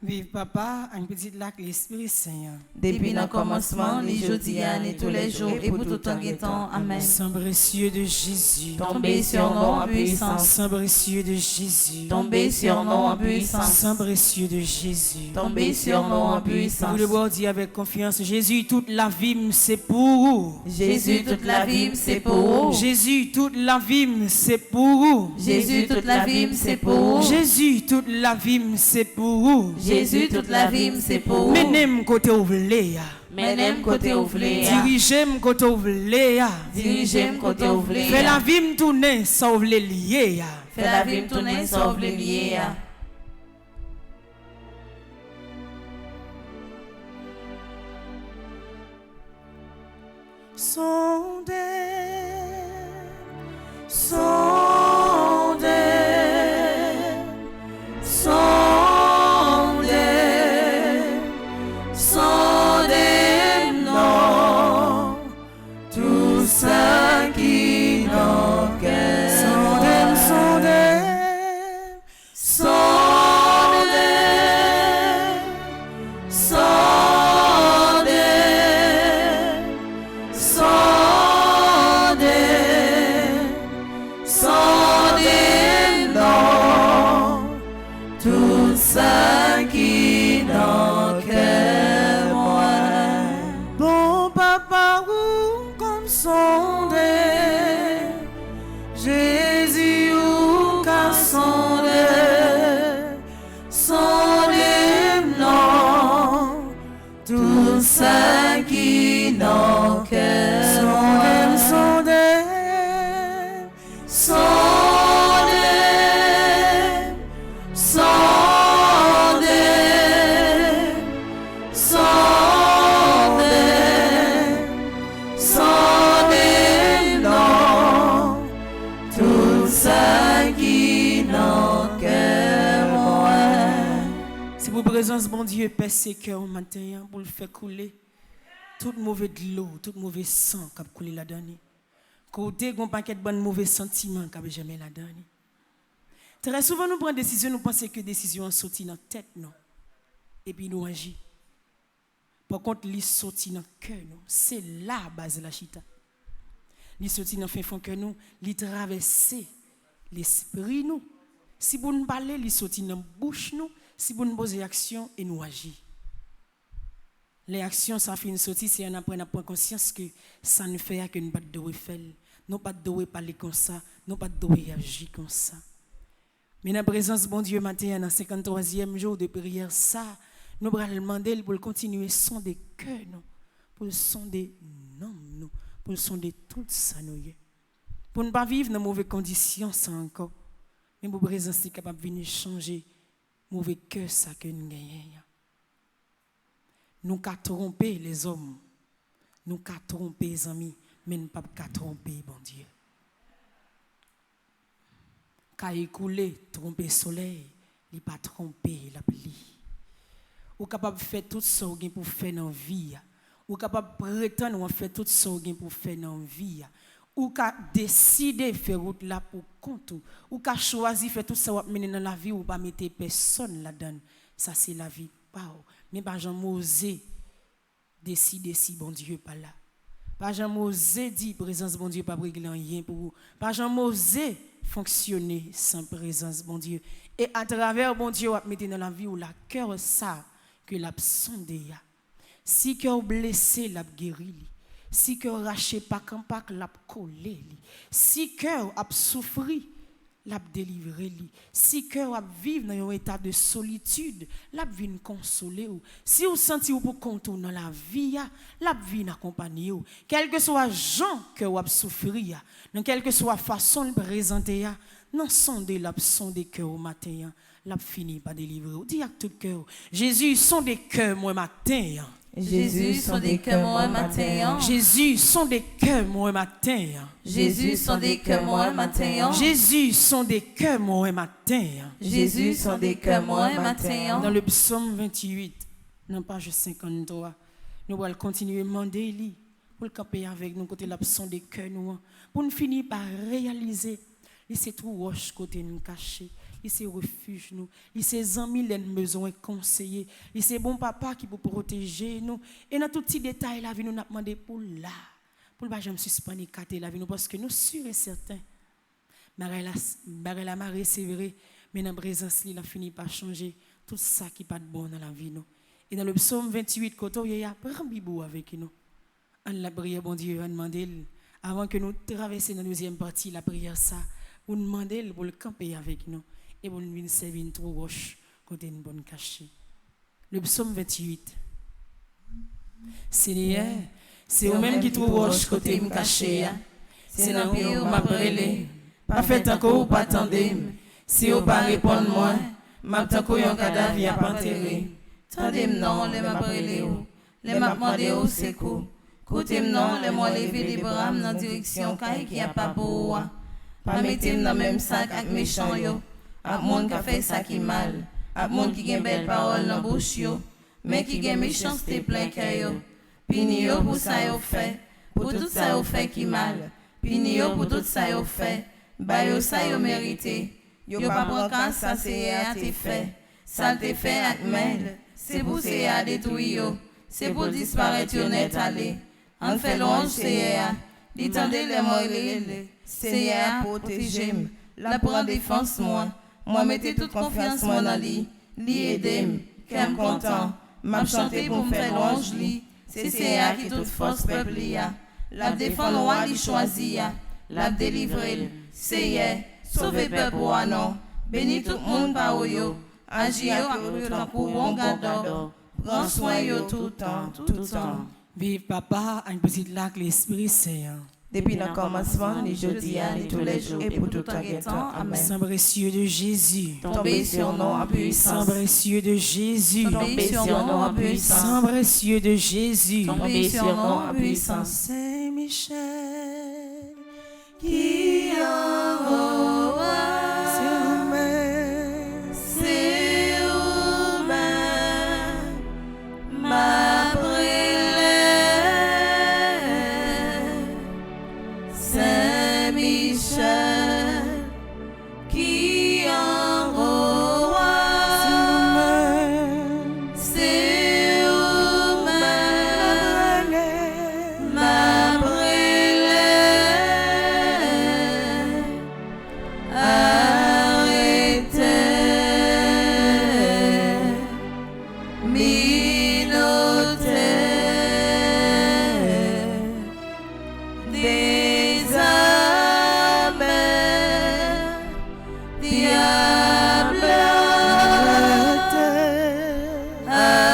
Speaker 1: Vive papa, un petit lac l'Esprit Saint.
Speaker 2: Depuis le commencement, les jours et tous les jours et pour tout temps et temps. Amen.
Speaker 1: Saint précieux de Jésus,
Speaker 2: Tombez sur nous en puissance.
Speaker 1: Saint précieux de Jésus,
Speaker 2: Tombez sur nous en puissance.
Speaker 1: Saint précieux de Jésus,
Speaker 2: Tombez sur nous en
Speaker 1: vous
Speaker 2: puissance.
Speaker 1: devez dire avec confiance, Jésus, toute la vie c'est pour vous.
Speaker 2: Jésus, toute la vie, c'est pour vous.
Speaker 1: Jésus, toute la vie c'est pour vous.
Speaker 2: Jésus, toute la vie, c'est pour vous.
Speaker 1: Jésus, toute la vie c'est pour vous.
Speaker 2: Jésus, toute la vie, c'est pour vous.
Speaker 1: Menem côté ouvlé.
Speaker 2: Menem côté ouvlé.
Speaker 1: Dirigez-moi côté ouvlé.
Speaker 2: Dirigez-moi côté ouvlé.
Speaker 1: Fais la vie me tourner sans ouvler lié.
Speaker 2: Fais la vie me tourner sauve les liés.
Speaker 1: Sondez,
Speaker 2: Sondez, sondez, sondez, non, tout ça qui n'en qu'est.
Speaker 1: sondez, sondez,
Speaker 2: Sondez, sondez, sondez, sondez, non, tout ça qui n'en qu'est moi.
Speaker 1: bon papa ou comme sondez, Jésus ou qu'à sondez,
Speaker 2: Sondez, non, tout ça qui n'en qu'est moi.
Speaker 1: sondez,
Speaker 2: Sondez, sondez, sondez, sondez, non, tout ça qui n'en qu'est moi.
Speaker 1: c'est pour présence bon Dieu percer cœur au matin pour le faire couler toute mauvaise de l'eau, toute mauvais sang qui a coulé là-dedans. Côté gon paquet de bon mauvais sentiments qui a jamais là-dedans. Très souvent nous prenons des décisions, nous pensons que décision sorti dans tête non. Et puis nous agissons. Par contre, li sorti dans cœur nous, c'est la base de la chita. Li sorti dans fin fond cœur nous, li traverser l'esprit nous. Si vous nous parlez, li sorti dans bouche nous, si vous nous posez action et nous agissons. Les actions, ça fait une sortie, c'est un après à prendre conscience que ça ne fait que nous pas de faire, nous pas de parler comme ça, nous pas de agir comme ça. Mais dans la présence bon Dieu matin, dans le 53e jour de prière, ça, nous allons demander pour continuer sonder cœur nous, pour sonder non nous, pour sonder tout ça nous. Pour ne pas vivre dans de mauvaises conditions ça encore. Mais pour présence est capable de venir changer mauvais cœur ça que nous gagnons. Nous qu'à tromper les hommes, nous qu'à tromper les amis, mais nous pas qu'à tromper bon Dieu. Qu'à écouler, tromper soleil, il pas tromper la pluie. Ou capable de faire tout ça pour faire dans la vie. Ou capable de prétendre ou faire tout ça pour faire dans la vie. Ou qu'a décider de faire route là pour compte. Ou qu'a choisi faire tout ça pour mener dans la vie ou pas mettre personne là-dedans. Ça c'est la vie. Mais pas jamais osé décider si bon Dieu pas là. Pas jamais osé dire présence bon Dieu pas régler rien pour vous. Pas jamais osé fonctionner sans présence bon Dieu. Et à travers bon Dieu va mettre dans la vie ou la cœur ça que l'a sondé. Si cœur blessé l'a guéri. Si cœur raché pas qu'un pack l'a collé. Si cœur a souffri l'a délivrer li. Si cœur a vivre dans un état de solitude, l'a vinn consoler ou. Si vous sentez ou pour contourner dans la vie, l'a vinn accompagner ou. Quel que soit gens que vous souffrir, dans quelle que soit façon de présenter, non sondez l'a sondé cœur au matin, l'a fini par délivrer ou. Dis à tout cœur, Jésus sont des cœurs moi matin.
Speaker 2: Jésus sont des cœurs moi matin.
Speaker 1: Jésus sont des cœurs moi matin.
Speaker 2: Jésus sont des cœurs moi matin.
Speaker 1: Jésus sont des cœurs moi matin.
Speaker 2: Jésus sont des cœurs moi matin.
Speaker 1: Dans le psaume 28, dans page 53, nous allons continuer à demander lui pour le camper avec nous côté la son des cœurs nous pour nous finir par réaliser c'est tout roche côté nous caché. C'est refuge nous, c'est amis les besoin conseiller, c'est bon papa qui peut protéger nous et dans tout petit détail la vie nous n'a demandé pour là pour pas jamais suspendre cater la vie nous parce que nous sûrs et certains la marée c'est vrai mais dans présence il a fini par changer tout ça qui pas de bon dans la vie nous et dans le psaume 28 côté il y a prend bibou avec nous on la prière bon Dieu on demander avant que nous traverser dans la deuxième partie la prière ça pour demander pour le camper avec nous et pour nous servir une trop roche côté une bonne cachée. Le psaume 28. Seigneur, c'est vous-même qui trop roche côté me caché. C'est dans pied ou m'a brûlé. Pas fait encore ou pas attendez. Si vous pas répondre moi, m'a tant un cadavre à pas enterrer.
Speaker 2: Tendez-moi non, les m'a brûlé ou. Les m'a demandé au secours. Côté-moi non, les m'a levé les bras dans direction qui a pas pour. Pas mettez-moi dans même sac avec méchant yo. À monde qui fait ça qui mal, à monde qui a belle parole dans bouche yo, mais qui a méchanceté plein cœur yo. Pini yo pour ça yo fait, pour tout ça yo fait qui mal. Pini yo pour tout ça yo fait, ba yo ça yo mérité. Yo pas prend quand ça c'est à te fait, ça te fait avec mêle. C'est pour c'est à détruire yo, c'est pour disparaître yo net aller. En fait l'ange c'est à, ditendez les morts c'est à protéger, la prend défense moi. Moi mettez toute confiance moi dans lui, lui aidem, qu'aime content, m'a chanté pour me faire louange lui, c'est à qui toute force peuple ya, la défendre roi lui choisi ya, la délivrer, c'est sauver peuple roi non, béni tout le monde par yo, agir yo tant pour bon gardeur, prends soin yo tout le temps.
Speaker 1: Vive papa, un petit lac l'Esprit Saint.
Speaker 3: Depuis le commencement, les jeudis, et tous les jours, et pour tout temps. Amen.
Speaker 1: Saint précieux de Jésus,
Speaker 3: Tombez sur nous en puissance.
Speaker 1: Saint précieux de Jésus,
Speaker 2: Tombez sur nous en puissance.
Speaker 1: Saint précieux de Jésus,
Speaker 2: Tombez sur nous en puissance.
Speaker 1: Saint Michel,
Speaker 2: Qui en haut, c'est vous-même, ma brûlée. Saint Michel, qui en haut, c'est vous-même, ma brûlée. Arrêtez, minotez, des âmes, diable, arrêtez,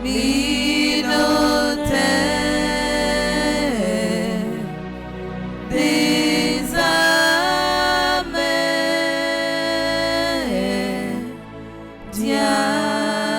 Speaker 2: minotez, des âmes, diable.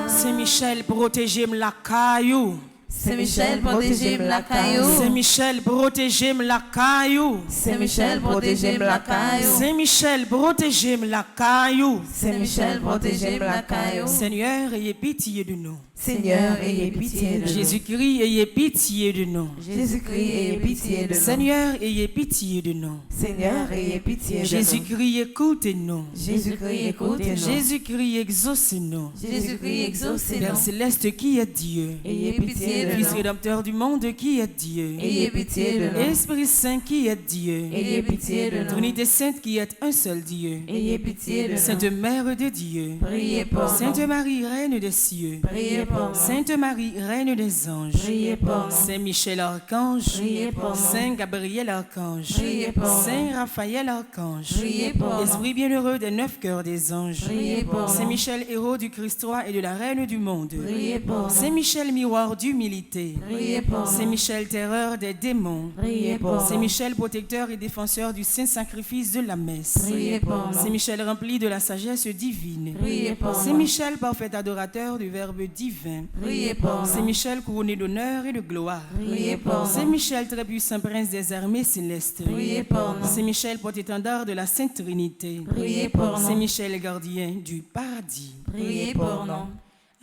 Speaker 1: Saint Michel, protégez-moi la caillou.
Speaker 2: Saint Michel, protégez-moi la caillou.
Speaker 1: Saint Michel, protégez-moi la caillou.
Speaker 2: Saint Michel, protégez-moi la caillou.
Speaker 1: Saint Michel, protégez-moi la caillou.
Speaker 2: Saint Michel, protégez-moi la caillou.
Speaker 1: Seigneur, ayez pitié de nous.
Speaker 3: Seigneur, ayez pitié de nous.
Speaker 1: Jésus-Christ, ayez pitié de nous.
Speaker 3: Jésus-Christ, ayez pitié de nous.
Speaker 1: Seigneur, ayez pitié de nous.
Speaker 3: Seigneur, ayez pitié de nous.
Speaker 1: Jésus-Christ, écoutez-nous.
Speaker 3: Jésus-Christ, écoutez-nous.
Speaker 1: Jésus-Christ, exaucez-nous.
Speaker 2: Jésus-Christ, exaucez-nous.
Speaker 1: Père céleste qui est Dieu,
Speaker 3: Ayez pitié de
Speaker 2: de
Speaker 3: Fils
Speaker 2: nous.
Speaker 3: rédempteur du monde qui est Dieu.
Speaker 2: Ayez pitié de nous.
Speaker 3: Esprit Saint qui est Dieu.
Speaker 2: Ayez pitié de nous.
Speaker 3: Trinité Sainte qui est un seul Dieu.
Speaker 2: Ayez pitié de
Speaker 3: Sainte
Speaker 2: nous.
Speaker 3: Mère de Dieu.
Speaker 2: Priez pour
Speaker 3: Sainte
Speaker 2: nous.
Speaker 3: Marie, Reine des cieux.
Speaker 2: Priez pour nous.
Speaker 3: Sainte Marie, Reine des anges.
Speaker 2: Priez pour nous.
Speaker 3: Saint Michel Archange.
Speaker 2: Priez pour nous.
Speaker 3: Saint Gabriel Archange.
Speaker 2: Priez pour nous.
Speaker 3: Saint Raphaël Archange.
Speaker 2: Priez pour nous.
Speaker 3: Esprit bienheureux des 9 cœurs des anges.
Speaker 2: Priez pour
Speaker 3: Saint
Speaker 2: nous.
Speaker 3: Michel, héros du Christ roi et de la Reine du monde.
Speaker 2: Priez pour
Speaker 3: Saint
Speaker 2: nous.
Speaker 3: Michel, miroir d'humilité.
Speaker 2: Priez pour
Speaker 3: Saint
Speaker 2: nous.
Speaker 3: Michel, terreur des démons.
Speaker 2: Priez pour
Speaker 3: Saint
Speaker 2: nous.
Speaker 3: Michel, protecteur et défenseur du saint sacrifice de la messe.
Speaker 2: Priez pour
Speaker 3: Saint
Speaker 2: nous.
Speaker 3: Michel, rempli de la sagesse divine.
Speaker 2: Priez pour
Speaker 3: Saint
Speaker 2: nous.
Speaker 3: Michel, parfait adorateur du Verbe divin.
Speaker 2: Priez pour
Speaker 3: Saint
Speaker 2: nous.
Speaker 3: Michel, couronné d'honneur et de gloire.
Speaker 2: Priez pour
Speaker 3: Saint
Speaker 2: nous.
Speaker 3: Michel, très puissant prince des armées célestes.
Speaker 2: Priez pour nous.
Speaker 3: Saint Michel, porte-étendard de la Sainte Trinité.
Speaker 2: Priez pour
Speaker 3: Saint
Speaker 2: nous.
Speaker 3: Michel, gardien du paradis.
Speaker 2: Priez pour nous.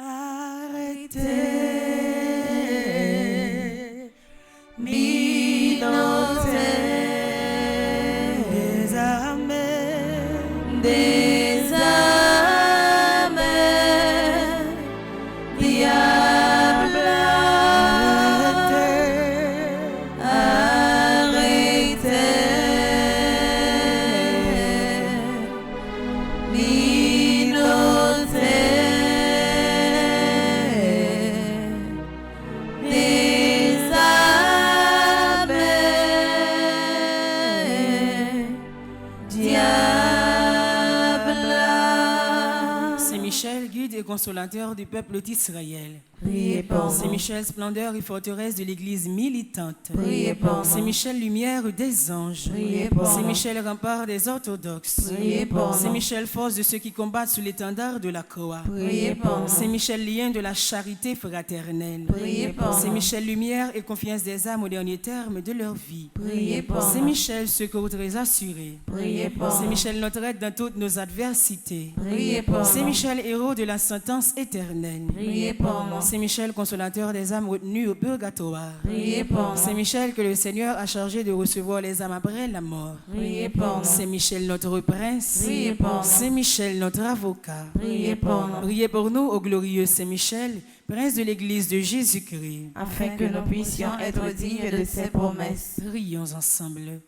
Speaker 3: Arrêtez, des armées,
Speaker 2: Des âmes, diable, arrêtez, des âmes, diable.
Speaker 3: Saint Michel, guide et consolateur du peuple d'Israël.
Speaker 2: Priez pour
Speaker 3: Saint
Speaker 2: nous.
Speaker 3: Michel, splendeur et forteresse de l'Église militante.
Speaker 2: Priez pour
Speaker 3: Saint
Speaker 2: nous.
Speaker 3: Michel, lumière des anges.
Speaker 2: Priez pour
Speaker 3: Saint
Speaker 2: nous.
Speaker 3: Michel, rempart des orthodoxes.
Speaker 2: Priez pour
Speaker 3: Saint
Speaker 2: nous.
Speaker 3: Michel, force de ceux qui combattent sous l'étendard de la croix.
Speaker 2: Priez pour
Speaker 3: Saint
Speaker 2: nous.
Speaker 3: Michel, lien de la charité fraternelle.
Speaker 2: Priez pour
Speaker 3: Saint
Speaker 2: nous.
Speaker 3: Michel, lumière et confiance des âmes au dernier terme de leur vie.
Speaker 2: Priez pour
Speaker 3: Saint
Speaker 2: nous.
Speaker 3: Michel, secours très assuré.
Speaker 2: Priez pour
Speaker 3: Saint
Speaker 2: nous.
Speaker 3: Michel, notre aide dans toutes nos adversités.
Speaker 2: Priez pour
Speaker 3: Saint
Speaker 2: nous.
Speaker 3: Michel, héros de la sentence éternelle.
Speaker 2: Priez pour nous.
Speaker 3: Saint Michel, consolateur des âmes retenues au purgatoire.
Speaker 2: Priez pour
Speaker 3: Saint
Speaker 2: nous.
Speaker 3: Michel, que le Seigneur a chargé de recevoir les âmes après la mort.
Speaker 2: Priez pour nous.
Speaker 3: Saint Michel, notre prince.
Speaker 2: Priez pour nous.
Speaker 3: Saint Michel, notre avocat.
Speaker 2: Priez pour nous.
Speaker 3: Priez pour nous, ô glorieux Saint Michel, prince de l'Église de Jésus-Christ.
Speaker 2: Afin que nous puissions être dignes de ses promesses.
Speaker 3: Prions ensemble.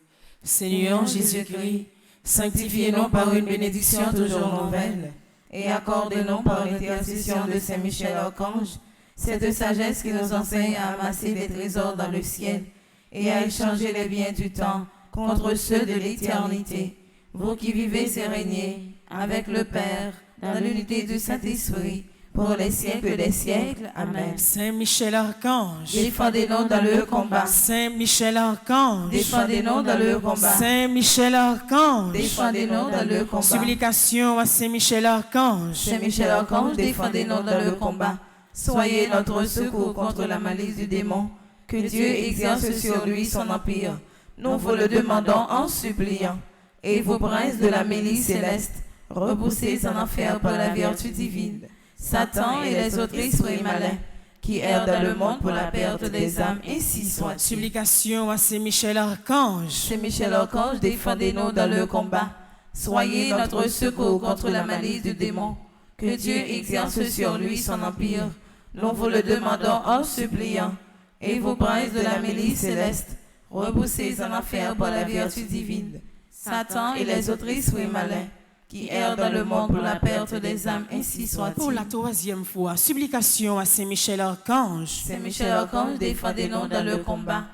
Speaker 3: Seigneur Jésus-Christ, sanctifiez-nous par une bénédiction toujours nouvelle
Speaker 2: Et accordez-nous par l'intercession de Saint Michel Archange cette sagesse qui nous enseigne à amasser des trésors dans le ciel et à échanger les biens du temps contre ceux de l'éternité. Vous qui vivez et régnez avec le Père dans l'unité du Saint-Esprit pour les siècles des siècles. Amen.
Speaker 3: Saint Michel Archange,
Speaker 2: Défendez-nous dans le combat.
Speaker 3: Saint Michel Archange,
Speaker 2: Défendez-nous dans le combat.
Speaker 3: Saint Michel Archange,
Speaker 2: Défendez-nous dans le combat.
Speaker 3: supplication à Saint Michel Archange,
Speaker 2: Saint Michel Archange, défendez-nous dans le combat. Soyez notre secours contre la malice du démon. Que Dieu exerce sur lui son empire. Nous vous le demandons en suppliant. Et vous, princes de la milice céleste, repoussez en enfer par la vertu divine Satan et les autres esprits malins qui errent dans le monde pour la perte des âmes, ainsi soit-il.
Speaker 3: supplication à Saint Michel Archange,
Speaker 2: Saint Michel Archange, défendez-nous dans le combat. Soyez notre secours contre la malice du démon. Que Dieu exerce sur lui son empire. Nous vous le demandons en suppliant. Et vous, princes de la milice céleste, repoussez en enfer par la vertu divine Satan et les autres esprits malins qui errent dans le monde pour la perte des âmes, ainsi
Speaker 3: pour la
Speaker 2: soit-il.
Speaker 3: troisième fois, supplication à Saint Michel Archange,
Speaker 2: Saint Michel Archange, défendez-nous dans le combat.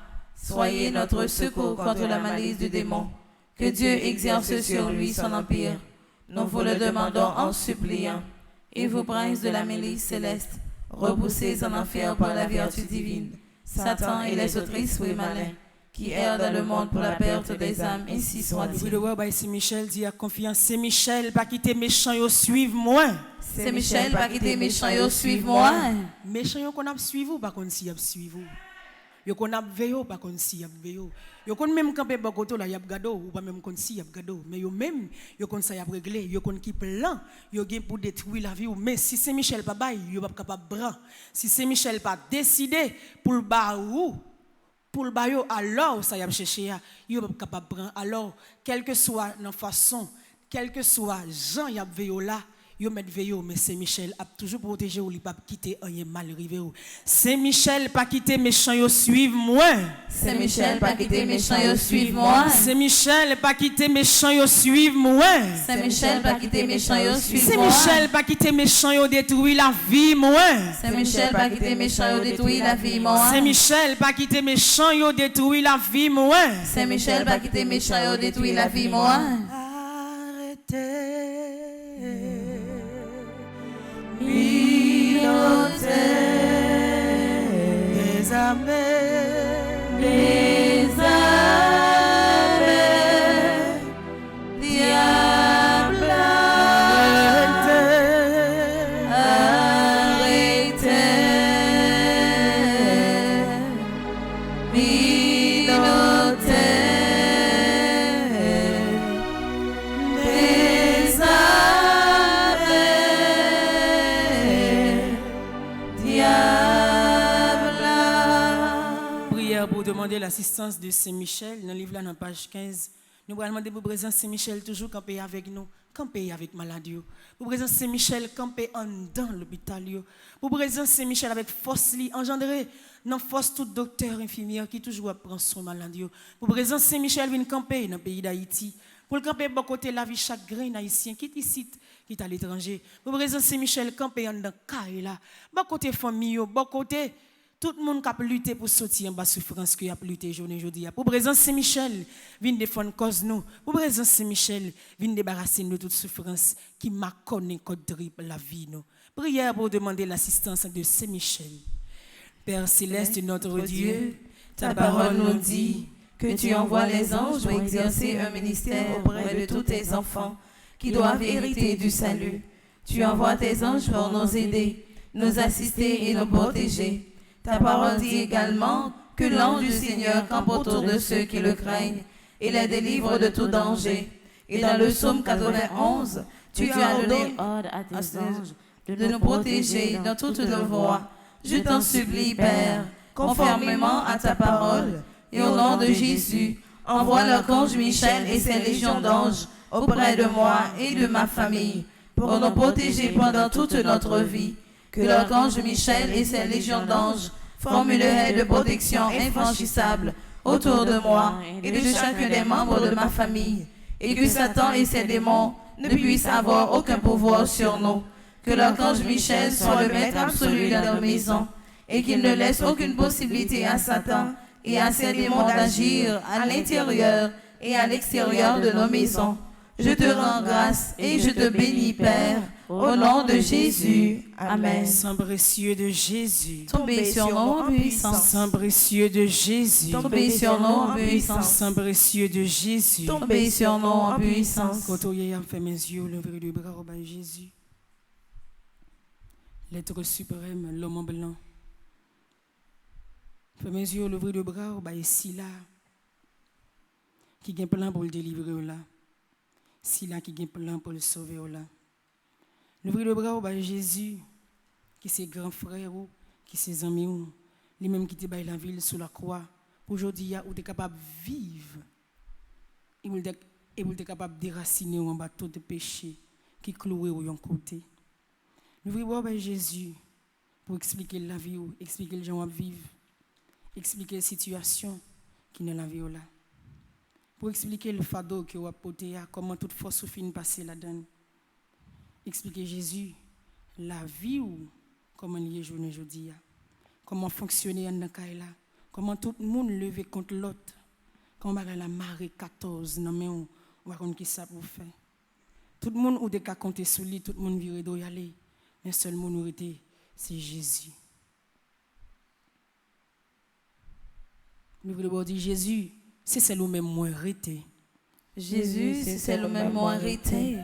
Speaker 2: Soyez notre secours contre la malice du démon. Que Dieu exerce sur lui son empire. Nous vous le demandons en suppliant. Et vous, princes de la milice céleste, repoussez en enfer par la vertu divine Satan et les autres esprits malins qui errent dans le monde pour la perte des âmes, ainsi
Speaker 3: oui,
Speaker 2: soit-il.
Speaker 3: le roi by Saint Michel dit à confiance, Saint Michel, pas quitter méchant, yo suivre moi.
Speaker 2: Saint Michel, pas quitter méchant, yo suivez-moi.
Speaker 3: Méchant yo qu'on a suivre ou pas qu'on si y a suivre. Yo qu'on a veillé ou pas qu'on si y a veillé. Yo qu'on même camper bakoto là y a gado ou pas même qu'on si y a gado. Mais yo même yo qu'on ça y a réglé, yo qu'on qui plan, yo gen pour détruire la vie ou. Mais si Saint Michel pas bail, yo pas capable bran. Si Saint Michel pas décidé pour le barou, pour le bail alors ça y a cherché, yo pas capable bran. Alors quelle que soit la façon, quel que soit Jean y a veillé là,
Speaker 1: yo met veille mais Saint-Michel a toujours protégé ou li pas quitter rien mal arrivé. Saint-Michel pas quitter méchant yo suivre moi.
Speaker 2: Saint-Michel pas quitter méchant yo suivre moi.
Speaker 1: Saint-Michel pas quitter méchant yo suivre moi.
Speaker 2: Saint-Michel pas quitter méchant yo suivre moi.
Speaker 1: Saint-Michel pas quitter méchant yo détruire la vie moi.
Speaker 2: Saint-Michel pas quitter méchant yo détruire la vie moi.
Speaker 1: Saint-Michel pas quitter méchant yo détruire la vie moi.
Speaker 2: Saint-Michel pas quitter méchant yo détruire la vie moi.
Speaker 1: Les amers,
Speaker 2: Les âmes, diable, arrêtez, pilotez, les âmes, diable.
Speaker 1: prière pour demander l'assistance de Saint-Michel. Dans le livre là, dans page 15, nous allons demander pour présence Saint-Michel toujours camper avec nous, camper avec maladie. Pour présence Saint-Michel camper en dans l'hôpital. Pour présence Saint-Michel avec force li engendrer dans force tout docteur infirmière qui toujours prend son maladie. Pour présence Saint-Michel vient camper dans le pays d'Haïti. Pour le camper bon côté la vie chaque grain haïtien qui est ici qui est à l'étranger. Pour présence Saint-Michel camper en dans caille là. Bon côté famille, bon côté tout le monde qui a lutté pour sortir en bas souffrance qui a lutté journée aujourd'hui. Pour présence Saint-Michel, vient défendre cause nous. Pour présence Saint-Michel, vient débarrasser nous de toute souffrance qui m'a connu contre la vie nous. Prière pour demander l'assistance de Saint-Michel. Père céleste, notre Dieu,
Speaker 2: Ta parole nous dit que tu envoies les anges pour exercer un ministère auprès de tous tes enfants qui doivent hériter du salut. Tu envoies tes anges pour nous aider, nous assister et nous protéger. Ta parole dit également que l'ange du Seigneur campe autour de ceux qui le craignent et les délivre de tout danger. Et dans le psaume 91, tu as donné ordre à tes anges de nous protéger dans toutes nos voies. Je t'en supplie, Père, conformément à ta parole, et au nom de Jésus, envoie l'archange Michel et ses légions d'anges auprès de moi et de ma famille, pour nous protéger pendant toute notre vie. Que l'archange Michel et ses légions d'anges forment le haie de protection infranchissable autour de moi et de chacun des membres de ma famille, et que Satan et ses démons ne puissent avoir aucun pouvoir sur nous. Que l'archange Michel soit le maître absolu dans nos maisons, et qu'il ne laisse aucune possibilité à Satan et à ses démons d'agir à l'intérieur et à l'extérieur de nos maisons. Je te rends grâce et je te bénis, Père, au nom de Jésus. Amen.
Speaker 1: Sang précieux de Jésus.
Speaker 2: Tombez sur nous en puissance.
Speaker 1: Sang précieux de Jésus.
Speaker 2: Tombez sur nous en puissance.
Speaker 1: Sang précieux de Jésus.
Speaker 2: Tombez sur nous en puissance.
Speaker 1: Quand on y a fait mes yeux, lever le bras au bas de Jésus. L'être suprême, l'homme blanc. Fait mes yeux, lever le bras au bas ici là. Qui a un plan pour le délivrer là. Si là qui a un plan pour le sauver là. Lever le bras au bas de Jésus, qui c'est grand frère ou qui c'est ami ou, les mêmes qui te baillent la ville sous la croix. Aujourd'hui, où tu es capable de vivre. Et vous êtes capable de déraciner en bas tout de péché qui cloué au côté. Lever le bras au bas de Jésus pour expliquer la vie ou expliquer les gens à vivre. Expliquer la situation qui est dans la vie là. Pour expliquer le fardeau que vous avez porté, comment toute force finit passer là-dedans. Expliquer Jésus, la vie ou comment il est journée aujourd'hui. Comment fonctionner dans le cas là. Comment tout le monde lever contre l'autre. Comment la marée 14, non mais on va voir qui ça pour faire. Tout le monde ou des cas compter sur lui, tout le monde vire d'où y aller. Mais seul minorité, c'est Jésus. Le Bible dit Jésus, c'est le même moins arrêté.
Speaker 2: Jésus, c'est le même moins arrêté.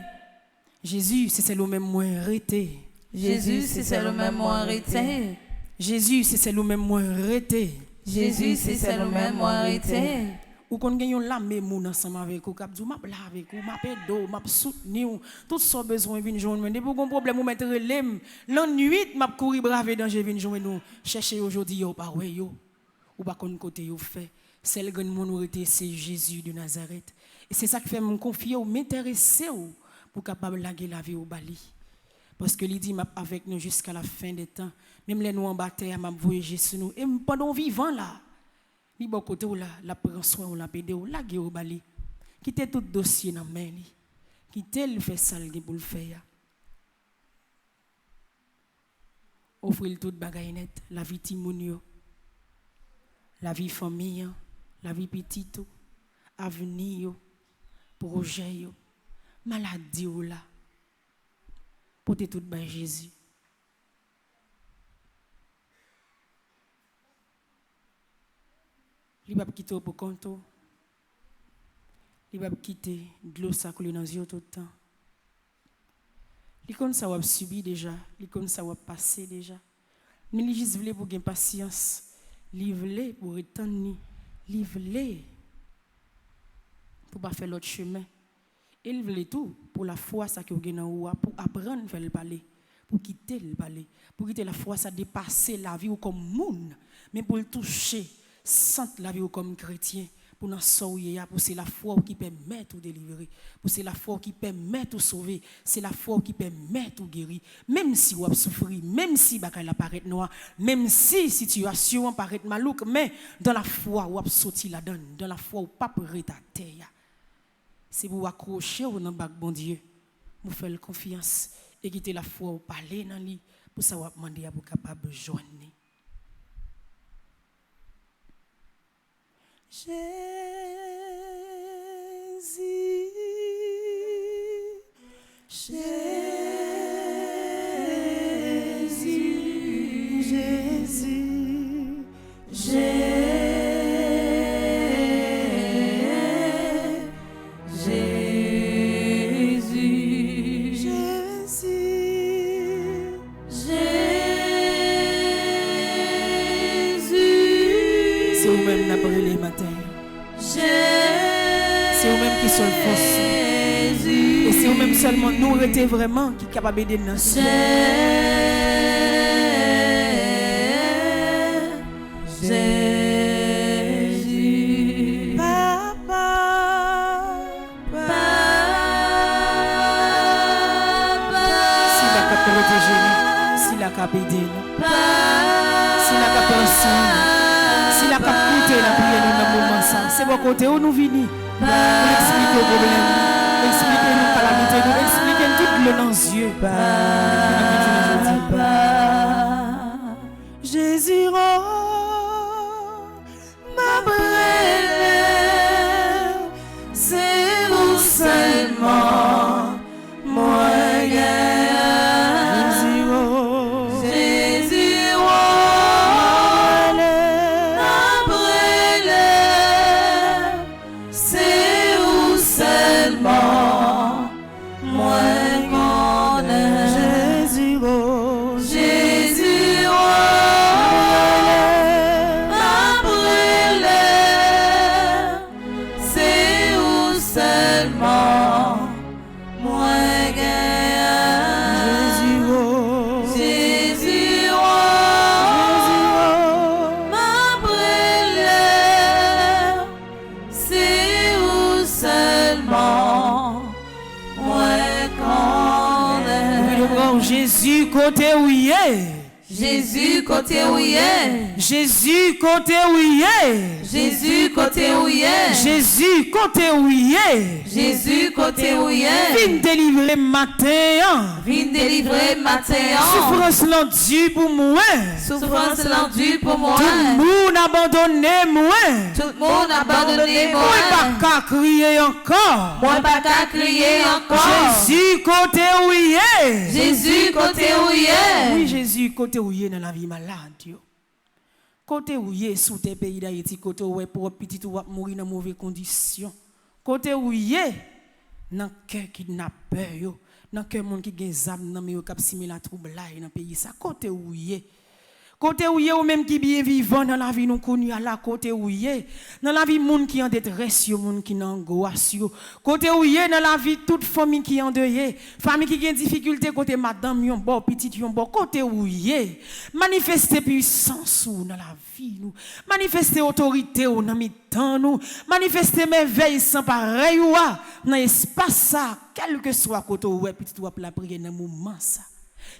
Speaker 1: Jésus, c'est le même moins arrêté.
Speaker 2: Jésus, c'est le même moins arrêté.
Speaker 1: Jésus, c'est le même moins arrêté.
Speaker 2: Jésus, c'est le même moins arrêté.
Speaker 1: Ou qu'on gagne la même moun ensemble avec ou cap dou m'a la avec ou m'a pédo m'a soutenir tout son besoin vinn joindre mais pour un problème ou mettre relem la nuit m'a courir braver danger vinn joindre nous chercher aujourd'hui yo pas ouais yo ou pas kon côté yo fait celle grande minorité c'est Jésus de Nazareth et c'est ça qui fait me confier ou m'intéresser ou pour capable laguer la vie au bali Parce que il dit m'a avec nous jusqu'à la fin des temps. Même les nous en bataille m'a voyager sur nous et pendant vivant là. Li bon côté ou là, la prend soin ou la pédé ou la gué ou bali. Quitter tout dossier dans main li. Quitter le fait ça pour le faire. Offrir toute bagaille net, la vie timounio, la vie famille, la vie petite, avenir, projet, maladie ou là. Porter tout bas Jésus. Il va quitter pour compte. Il va quitter de l'eau ça coule dans les yeux tout le temps. Il connaît ça va subir déjà, il connaît ça va passer déjà. Mais il juste voulait pour gagner patience, il voulait pour retenir, il voulait pour pas faire l'autre chemin. Il voulait tout pour la foi ça que vous gagnez en haut, pour apprendre à faire le parler, pour quitter le parler, pour quitter la foi ça dépasser la vie ou comme monde, mais pour le toucher, sentir la vie ou comme chrétien. Pour nous sauver, pour c'est la foi qui permet de délivrer, pour c'est la foi qui permet de sauver, c'est la foi qui permet de guérir. Même si vous souffrez, même si bakay paraît noir, même si situation paraît malouk, mais dans la foi vous avez sorti la donne, dans la foi vous pas prêt à terre. C'est vous accrocher au nom de bon Dieu, vous faire confiance et quitter la foi ou parler dans lui pour ça vous demander à vous capable de joindre. Jésus, Jésus, Jésus, c'est vous-même n'a brûlé les matins. C'est vous-même qui sont force. Et c'est vous-même seulement nous arrêter vraiment qui est capable d'aider nous. Jésus, Papa, si la cap protéger nous, si la cap aider nous, si la cap ensemble. Si la cap coûter la prière dans le moment ça, c'est bon côté où nous venons. Pour expliquer le problème, expliquer nos calamités, nous expliquer tout le dans les yeux. Jésus, ma brève, c'est vous seulement, moi, Jésus côté où il est.
Speaker 2: Jésus côté où il est.
Speaker 1: Jésus côté où il est.
Speaker 2: Jésus côté où il est.
Speaker 1: Jésus côté où il est.
Speaker 2: Jésus côté où il est.
Speaker 1: Viens délivrer matin.
Speaker 2: Viens délivrer matin.
Speaker 1: Souffrance l'endu pour moi.
Speaker 2: Souffrance l'endu pour moi.
Speaker 1: Tout le monde abandonné moi.
Speaker 2: Tout le monde abandonné moi.
Speaker 1: Moi pas qu'à crier encore.
Speaker 2: Moi pas qu'à crier encore.
Speaker 1: Jésus côté où il est.
Speaker 2: Jésus côté où il est.
Speaker 1: Oui, Jésus côté où il est dans la vie malade. Côté où il est sous tes pays d'Haïti, côté où il est pour petit ou mourir dans de mauvaises conditions. Côté où il est dans le cœur kidnappeur, dans le cœur monde qui gagne zam dans mais cap simuler la trouble là dans pays ça. Côté où il est. Côté où il est ou même qui bien vivant dans la vie nous connu à la côté où il est dans la vie monde qui en détresse yo monde qui en angoisse yo côté où il est dans la vie toute famille qui en deuil famille qui gagne difficulté côté madame yon bon petite yon bon côté où il est manifester puissance ou dans la vie nous manifester autorité ou dans mi-temps nous manifester merveille sans pareil ou dans espace ça quel que soit côté où est petite ou la prière dans moment ça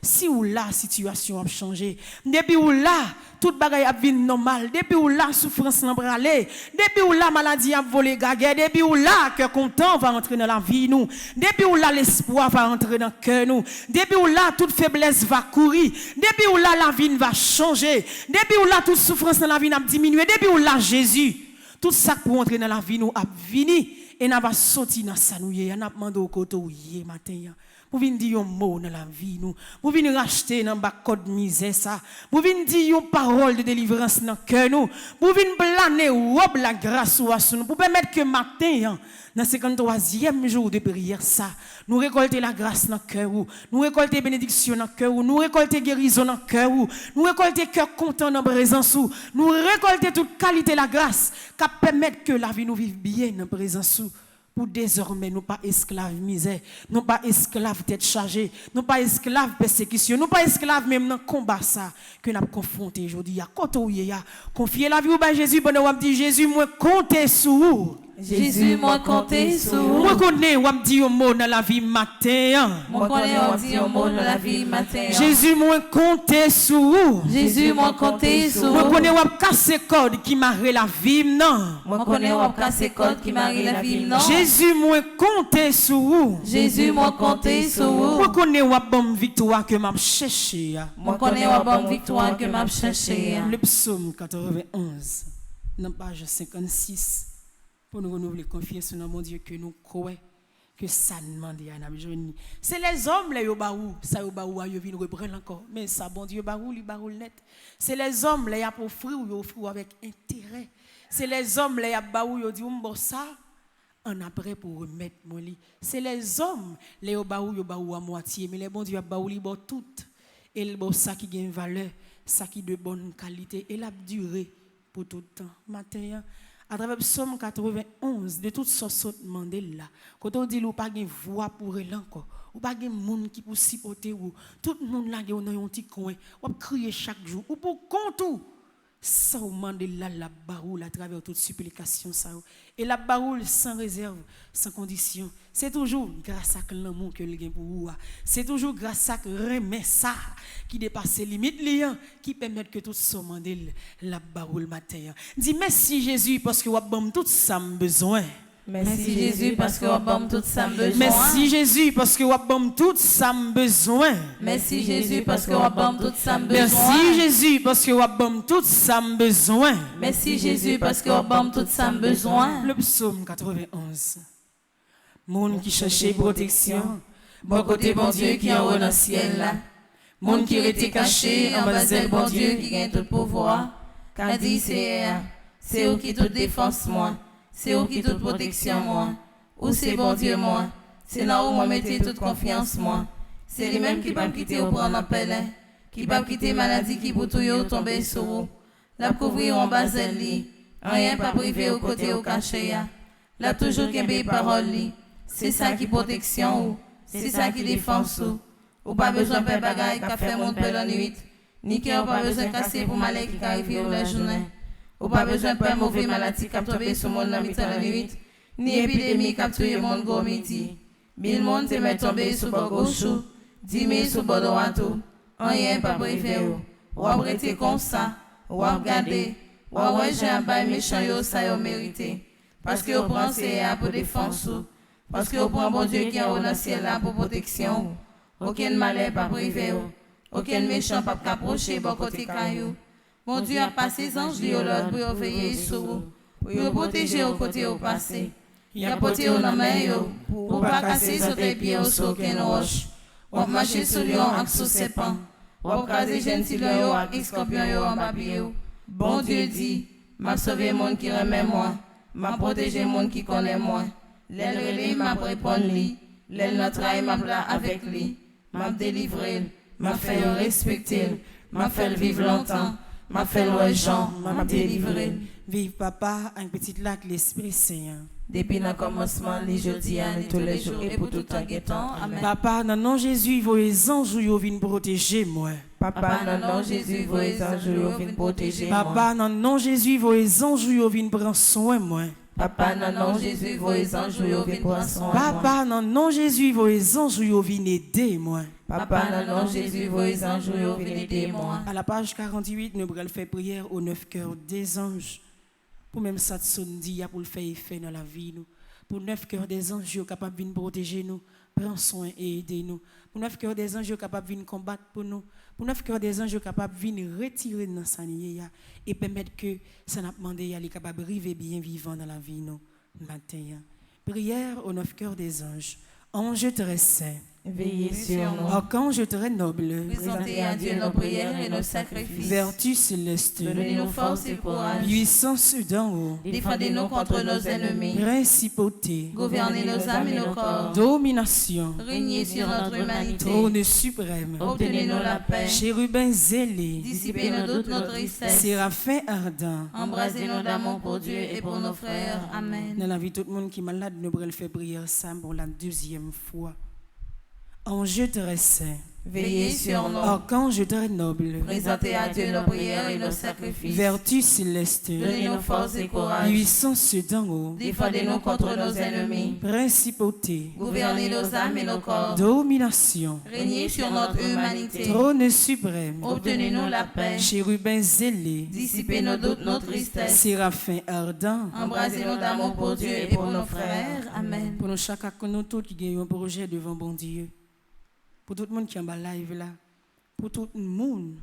Speaker 1: Si ou là, situation a changé. Depuis ou là, toute bagaille a vie normal. Depuis où la souffrance n'a pas aller. Depuis où la maladie a volé gaguet. Depuis où la cœur content va entrer dans la vie nous. Depuis où la l'espoir va entrer dans le cœur nous. Depuis où la toute faiblesse va courir. Depuis où la vie va changer. Depuis où la toute souffrance dans la vie n'a diminué. Depuis où la Jésus, tout ça pour entrer dans la vie nous a venu. Et n'a pas sorti dans sa nouille. On a demandé au côté où y est matin. Pour venir dire un mot dans la vie nous, pour venir racheter dans bas code misère ça, pour venir dire une parole de délivrance dans cœur nous, pour venir planer robe la grâce ou nous, pour permettre que matin dans 53e jour de prière ça, nous récolter la grâce dans cœur nous récolter bénédiction dans cœur nous récolter guérison dans cœur nous récolter cœur content dans présence nous récolter toute qualité la grâce qui permettre que la vie nous vive bien dans présence pour désormais, nous pas esclaves misère, nous pas esclaves tête chargée, nous pas esclaves persécution, nous pas esclaves même dans le combat ça que nous avons confronté aujourd'hui. Quand on y a confié la vie au Jésus, pendant qu'on dit Jésus, moi comptez sur vous.
Speaker 2: Jésus, moi comptez sur vous.
Speaker 1: Moi connais, on dit un mot dans la vie matin.
Speaker 2: Moi connais, on dit un mot dans la vie matin.
Speaker 1: Jésus, moi comptez sur vous.
Speaker 2: Jésus, moi comptez sur vous.
Speaker 1: Moi connais, on casser code qui marre la vie non.
Speaker 2: Moi connais, on casser code qui marre la vie non.
Speaker 1: Jésus, moi comptez sur vous.
Speaker 2: Jésus, moi comptez sur vous.
Speaker 1: Moi connais, on bonne victoire que m'a cherché.
Speaker 2: Moi connais, on bonne victoire que m'a cherché.
Speaker 1: Le psaume 91, dans page 56. Pour nous renouveler confiance dans mon Dieu que nous croyons que ça demande à nous. C'est les hommes les baou, ça yo baou yo vinn reprendre encore, mais ça bon Dieu baou li baou net. C'est les hommes les a pour offrir yo offrir avec intérêt. C'est les hommes les a baou yo dit bon ça en après pour remettre mon lit. C'est les hommes les yo baou à moitié, mais les bon Dieu a baou li bon tout et le bon ça qui gagne valeur, ça qui de bonne qualité et la durée pour tout le temps. Matin à travers Psaume 91, de toutes sortes de demandées là. Quand on dit ou pas de voix pour elle encore, ou pas de monde qui pour supporter ou tout le monde là qui est dans un petit coin, ou crier chaque jour, ou pour compte ça ou demande là la baroule à travers toute supplication ça. Et la baroule sans réserve, sans condition. C'est toujours grâce à l'amour que le gain pour vous. C'est toujours grâce à remet ça qui dépasse les limites qui permet que tout ça demande la baroule matin. Dis merci Jésus parce que vous avez tout ça besoin.
Speaker 2: Merci Jésus parce que vous avez tout ça besoin.
Speaker 1: Merci Jésus parce que vous avez tout ça besoin.
Speaker 2: Merci Jésus parce que vous avez tout ça besoin.
Speaker 1: Merci Jésus parce que vous avez tout ça besoin.
Speaker 2: Merci Jésus parce que vous avez tout ça besoin.
Speaker 1: Le psaume 91. Monde qui cherchait protection,
Speaker 2: bon côté bon Dieu qui en haut dans le ciel là. Monde qui était caché en bas de bon Dieu qui gagne tout pouvoir. Qu'a dit c'est eux qui toute défense moi. C'est où qui toute protection moi, ou c'est bon Dieu moi, c'est là où moi mettez toute confiance moi. C'est lui-même qui va me quitter au prendre en pelle, qui va me quitter maladie qui pour tout tomber sur vous. La couvrir en bas de lit, rien pas privé au côté au caché ya. La toujours qu'un parole li, c'est ça qui protection ou, c'est ça qui défense ou pas besoin de faire bagaille qu'a fait mon père la nuit, ni qu'il pas besoin de casser pour malheur qui arrive la journée. Ou pas besoin de faire mauvaise maladie qui a tombé sur le monde dans la nuit, ni épidémie qui a tué le monde au midi. 1000 monde te met tombé sur le gauche, 10 000 sur le bord droit. Rien pas privé. Ou arrêter comme ça, ou regarder, ou j'ai un bail méchant, ça y a mérité. Parce que vous prenez pour défense, parce que vous prenez bon Dieu qui est au ciel là pour protection. Aucun malheur pas privé, aucun méchant pas approcher bon côté caillou. Mon Dieu a passé ses anges pour veiller sur vous, pour protéger au côté au passé. Il a porté au main pour pas casser sur tes pieds au sol qu'un roche. On marche sur lion avec sous serpent. On craser gentil lion avec scorpion en papier. Bon Dieu dit, m'a sauvé monde qui remet moi, m'a protégé monde qui connaît moi. L'aile relais m'a répondu lui, l'aile notre trahi m'a plat avec lui, m'a délivré, m'a fait respecter, m'a fait vivre longtemps. M'a fait le Jean, m'a délivré.
Speaker 1: Vive papa, un petit lac l'Esprit Saint.
Speaker 2: Depuis le commencement, les jeudis, tous les jours et pour tout temps guettant. Amen.
Speaker 1: Papa, dans le nom de Jésus, vos anges viennent protéger moi.
Speaker 2: Papa, dans le nom de Jésus, vos anges viennent protéger moi.
Speaker 1: Papa, dans le nom de Jésus, vos anges viennent prendre soin moi.
Speaker 2: Papa, non, non, Jésus, vos anges, yo vin poisson.
Speaker 1: Papa, non, non, Jésus, vos anges, yo vin aider moi.
Speaker 2: Papa, non, non, Jésus, vos anges, yo vin aider moi.
Speaker 1: À la page 48, nous allons faire prière aux 9 cœurs des anges. Pour même ça, dit, pour le faire effet dans la vie. Nous. Pour 9 cœurs des anges, yo capable de protéger nous, prendre soin et aider nous. Pour 9 cœurs des anges, yo capable de combattre pour nous. Pour 9 cœurs des anges, capable de retirer dans sa nier et permettre que ça n'a demandé à capable de vivre bien vivant dans la vie nous matin. Prière aux 9 cœurs des anges. Ange très saint,
Speaker 2: veillez sur nous.
Speaker 1: Archange très noble,
Speaker 2: Présentez à Dieu nos prières et nos sacrifices.
Speaker 1: vertu céleste,
Speaker 2: Donnez-nous force et courage.
Speaker 1: puissance d'en haut,
Speaker 2: Défendez-nous contre nos ennemis.
Speaker 1: principauté,
Speaker 2: Gouvernez nos âmes et nos corps.
Speaker 1: domination,
Speaker 2: Régnez sur notre humanité.
Speaker 1: trône suprême,
Speaker 2: Obtenez-nous la paix.
Speaker 1: chérubin zélé,
Speaker 2: Dissipez nos doutes, nos tristesses.
Speaker 1: séraphin ardent.
Speaker 2: Embrasez-nous d'amour pour Dieu et pour nos frères. Amen.
Speaker 1: Dans la vie, tout le monde qui est malade, nous pourrons faire prière ça pour la deuxième fois. Ange très saint,
Speaker 2: Veillez sur nous.
Speaker 1: archange très noble,
Speaker 2: Présentez à Dieu nos prières et nos sacrifices.
Speaker 1: vertu céleste,
Speaker 2: Donnez-nous force et courage.
Speaker 1: puissance d'en haut,
Speaker 2: Défendez-nous contre nos ennemis.
Speaker 1: principauté,
Speaker 2: Gouvernez nos âmes et nos corps.
Speaker 1: domination,
Speaker 2: Régnez sur notre humanité.
Speaker 1: trône suprême,
Speaker 2: Obtenez-nous la paix.
Speaker 1: chérubin zélé,
Speaker 2: Dissipez nos doutes, nos tristesses.
Speaker 1: séraphin ardent.
Speaker 2: Embrasez-nous d'amour pour Dieu et pour nos frères. Amen.
Speaker 1: Pour nous, chacun de nous tous qui gagnent un projet devant bon Dieu. Pour tout le monde qui est en bas live là. Pour tout le monde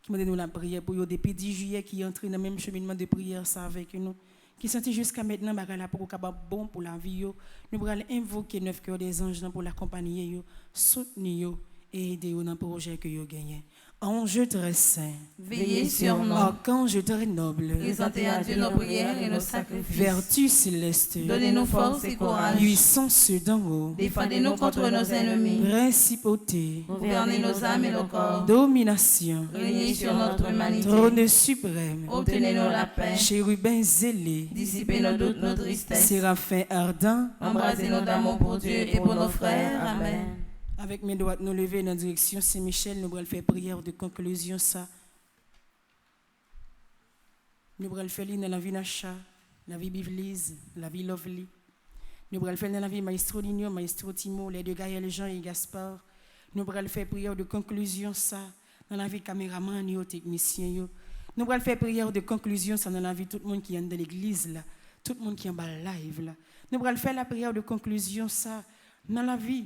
Speaker 1: qui m'a donné la prière. Pour eux, depuis 10 juillet qui est entré dans le même cheminement de prière ça avec nous. Qui sentit jusqu'à maintenant là pour capable bon pour la vie. Nous allons invoquer 9 cœurs des anges pour l'accompagner, soutenir et aider dans le projet que vous gagnez. Ange très saint,
Speaker 2: Veillez sur nous.
Speaker 1: archange très noble,
Speaker 2: Présentez à Dieu nos prières et nos sacrifices.
Speaker 1: vertu céleste,
Speaker 2: Donnez-nous force et courage.
Speaker 1: puissance d'en haut,
Speaker 2: Défendez-nous contre nos ennemis.
Speaker 1: principauté,
Speaker 2: Gouvernez nos âmes et nos corps.
Speaker 1: domination,
Speaker 2: Régnez sur notre humanité.
Speaker 1: trône suprême,
Speaker 2: Obtenez-nous la paix.
Speaker 1: chérubin zélé,
Speaker 2: Dissipez nos doutes, nos tristesses.
Speaker 1: séraphin ardent.
Speaker 2: Embrasez-nous d'amour pour Dieu et pour nos frères. Amen.
Speaker 1: Avec mes doigts nous lever dans la direction Saint-Michel, nous allons faire prière de conclusion ça. Nous allons faire dans la vie Nacha, la vie Bivlise, la vie Lovely. Nous allons faire dans la vie Maestro Ligno, Maestro Timo, les deux Gaël Jean et Gaspard. Nous allons faire prière de conclusion ça dans la vie caméraman et technicien. Nous allons faire prière de conclusion ça dans la vie tout le monde qui est dans l'église là, tout le monde qui est en bas live là. Nous allons faire la prière de conclusion ça dans la vie.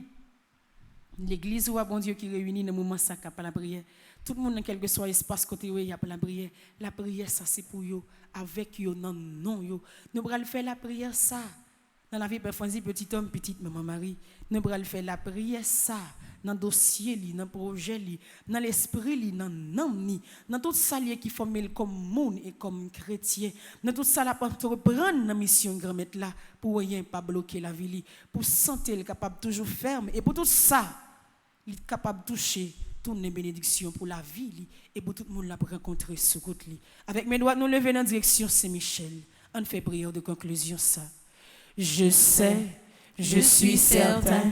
Speaker 1: L'église ou bon Dieu qui réunit dans le moment ça pour la prière. Tout le monde dans quel que soit espace côté où il y a pour la prière. La prière ça c'est pour yo avec yo non yo. Nous allons faire la prière ça dans la vie performance petit homme petite maman Marie. Nous allons faire la prière ça dans dossier li, dans projet li, dans l'esprit li, dans l'âme li, dans tout ça li qui forme comme monde et comme chrétien. Dans tout ça la pour reprendre la mission grand maître là pour rien pas bloquer la vie li, pour sentir capable toujours ferme et pour tout ça il est capable de toucher toutes les bénédictions pour la vie et pour tout le monde la rencontrer sur route. Avec mes doigts, nous lever dans la direction Saint-Michel. On fait prière de conclusion ça. Je sais, je suis certain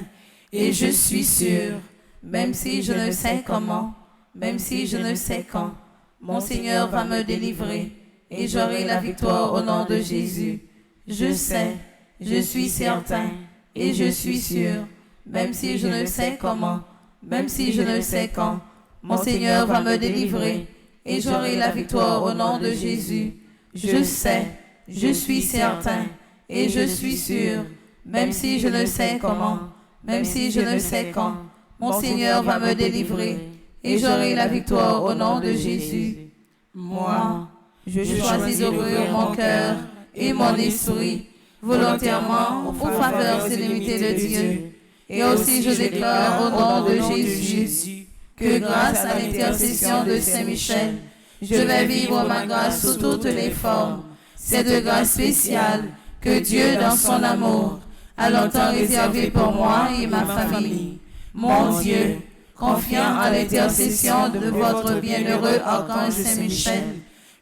Speaker 1: et je suis sûr,
Speaker 2: même si je ne sais comment, même si je ne sais quand, mon Seigneur va me délivrer et j'aurai la victoire au nom de Jésus. Je sais, je suis certain et je suis sûr, même si je ne sais comment, même si je ne sais quand, mon Seigneur va me délivrer et j'aurai la victoire au nom de Jésus. Je sais, je suis certain et je suis sûr, même si je ne sais comment, même si je ne sais quand, mon Seigneur va me délivrer et j'aurai la victoire au nom de Jésus. Moi, je choisis d'ouvrir mon cœur et mon esprit volontairement aux faveurs illimitées de Dieu. Et aussi je déclare au nom de Jésus que grâce à l'intercession de Saint-Michel, je vais vivre ma grâce sous toutes les formes. C'est de grâce spéciale que Dieu, dans son amour, a longtemps réservé pour moi et ma famille. Mon Dieu, confiant à l'intercession de votre bienheureux archange Saint-Michel,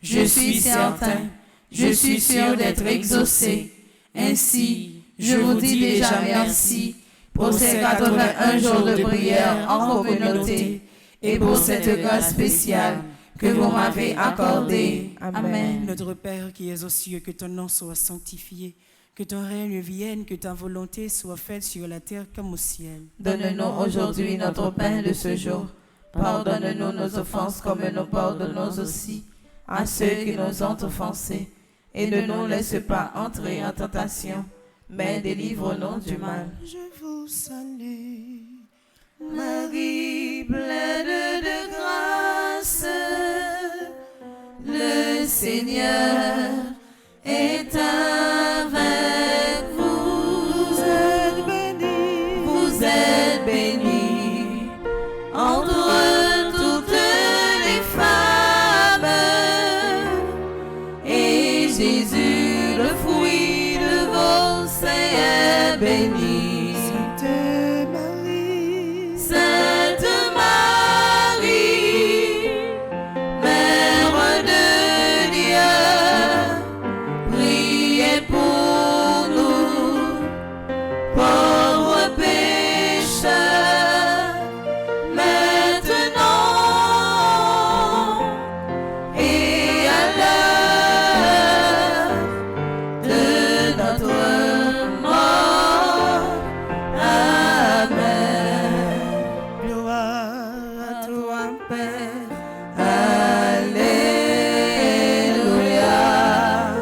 Speaker 2: je suis certain, je suis sûr d'être exaucé. Ainsi, je vous dis déjà merci pour ces 81 jours de prière en communauté et pour cette grâce spéciale que vous m'avez accordée. Amen.
Speaker 1: Notre Père qui es aux cieux, que ton nom soit sanctifié,
Speaker 3: Que ton règne vienne, que ta volonté soit faite sur la terre comme au ciel.
Speaker 2: Donne-nous aujourd'hui notre pain de ce jour. Pardonne-nous nos offenses comme nous pardonnons aussi à ceux qui nous ont offensés. Et ne nous laisse pas entrer en tentation, mais délivre-nous du mal.
Speaker 3: Je vous salue,
Speaker 2: Marie, pleine de grâce, le Seigneur est avec vous.
Speaker 3: Vous êtes bénie,
Speaker 2: Vous êtes bénie entre toutes les femmes, et Jésus, le fruit de vos seins, est béni.
Speaker 3: Sainte Marie,
Speaker 2: Sainte Marie, Mère de Dieu, priez pour nous, pauvres pécheurs, maintenant et à l'heure de notre mort. Amen.
Speaker 3: gloire à toi,
Speaker 2: Père. Alléluia.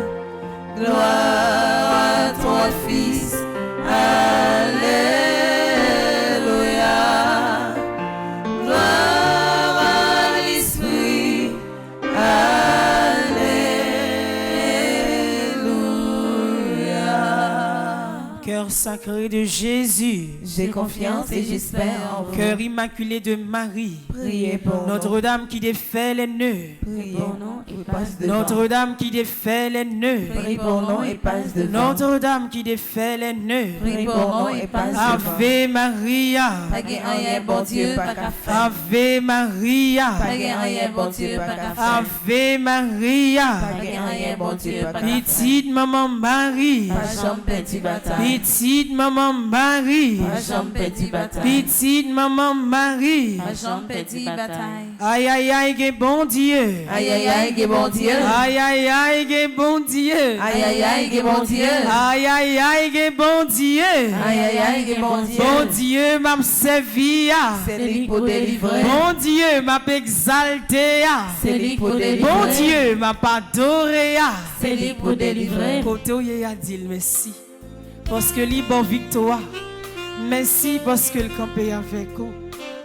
Speaker 2: Gloire à toi, Fils. Alléluia. Gloire à l'Esprit. Alléluia.
Speaker 3: Cœur sacré de Jésus,
Speaker 2: J'ai confiance et j'espère en vous.
Speaker 3: cœur immaculé de Marie,
Speaker 2: Priez pour nous.
Speaker 3: Notre-Dame qui défait les nœuds,
Speaker 2: Priez pour nous et passe devant.
Speaker 3: Notre-Dame qui défait les nœuds,
Speaker 2: Prie pour nous et passe devant.
Speaker 3: Notre-Dame qui défait les nœuds.
Speaker 2: Prie pour nous et passe devant.
Speaker 3: Ave Maria,
Speaker 2: Pas gain rien, bon Dieu, pas qu'à faire.
Speaker 3: Ave Maria,
Speaker 2: Pas gain rien, bon Dieu, pas qu'à faire.
Speaker 3: Ave Maria,
Speaker 2: Pas gain rien, bon Dieu, pas qu'à faire.
Speaker 3: petite maman Marie,
Speaker 2: Pas jambe petit bataille.
Speaker 3: petite maman Marie,
Speaker 2: Pas jambe petit bataille.
Speaker 3: petite maman Marie.
Speaker 2: Pas jambe petit bataille.
Speaker 3: Aïe aïe aïe, que bon Dieu.
Speaker 2: Aïe aïe aïe, que bon Dieu.
Speaker 3: Aïe aïe aïe, que bon Dieu.
Speaker 2: Aïe aïe aïe, que bon Dieu.
Speaker 3: Aïe aïe aïe, que bon Dieu.
Speaker 2: Aïe aïe aïe, que bon Dieu.
Speaker 3: Bon Dieu m'a servi.
Speaker 2: C'est lui pour délivrer.
Speaker 3: Bon Dieu m'a exalté.
Speaker 2: C'est lui pour délivrer.
Speaker 3: Bon Dieu m'a adoré.
Speaker 2: C'est lui pour délivrer.
Speaker 3: Côté où il a dit merci. Parce que lui bon victoire. Merci parce que le campé avec vous.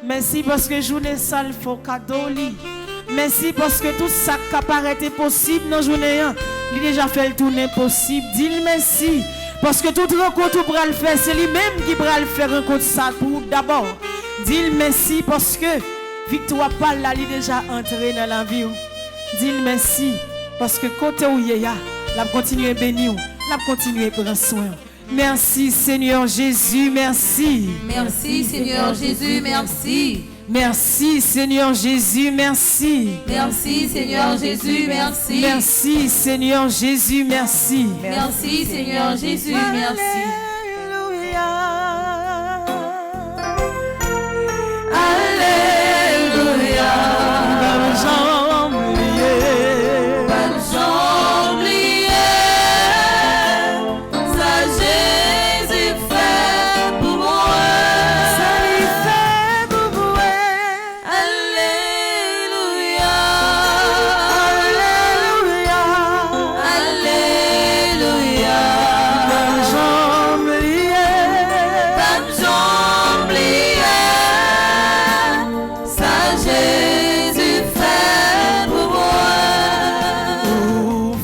Speaker 3: Merci parce que journée sale faut cadeau li. Merci parce que tout ça qui paraît possible dans la journée, il déjà fait le tourner possible. Dis-le merci. Parce que toute rencontre pour le faire, c'est lui-même qui va le faire rencontre ça pour d'abord. Dis-le merci parce que victoire pas là, il déjà entré dans la vie. Dis-le merci parce que côté où il y a, la continuer bénir, la continuer prendre soin. Merci Seigneur Jésus, merci.
Speaker 2: Merci Seigneur Jésus, merci.
Speaker 3: Merci Seigneur Jésus, merci.
Speaker 2: Merci Seigneur Jésus, merci.
Speaker 3: Merci Seigneur Jésus, merci.
Speaker 2: Merci Seigneur Jésus, merci. Alléluia. Pas de jambe liée. Ça Jésus fait pour moi. Alléluia. Alléluia. Pas de jambe liée. Ça Jésus fait pour moi.
Speaker 3: Ou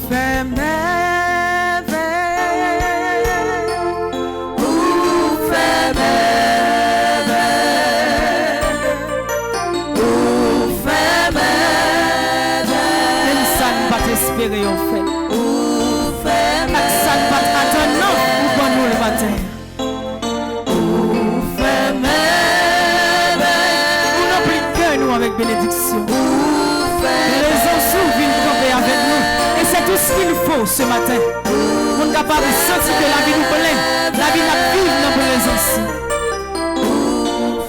Speaker 3: fait merveille,
Speaker 2: Ou fait merveille. Ou fait merveille.
Speaker 3: même ça ne va t'espérer en fait.
Speaker 2: Ou fait
Speaker 3: Ça ne va t'attendre non, ou pas nous le matin.
Speaker 2: fait merveille.
Speaker 3: Ou non plus que nous avec bénédiction.
Speaker 2: Ou fait
Speaker 3: Les anges viennent camper avec nous. Et c'est tout ce qu'il faut ce matin. On est capable de sentir que la vie nous plaît. La vie n'a plus dans la présence.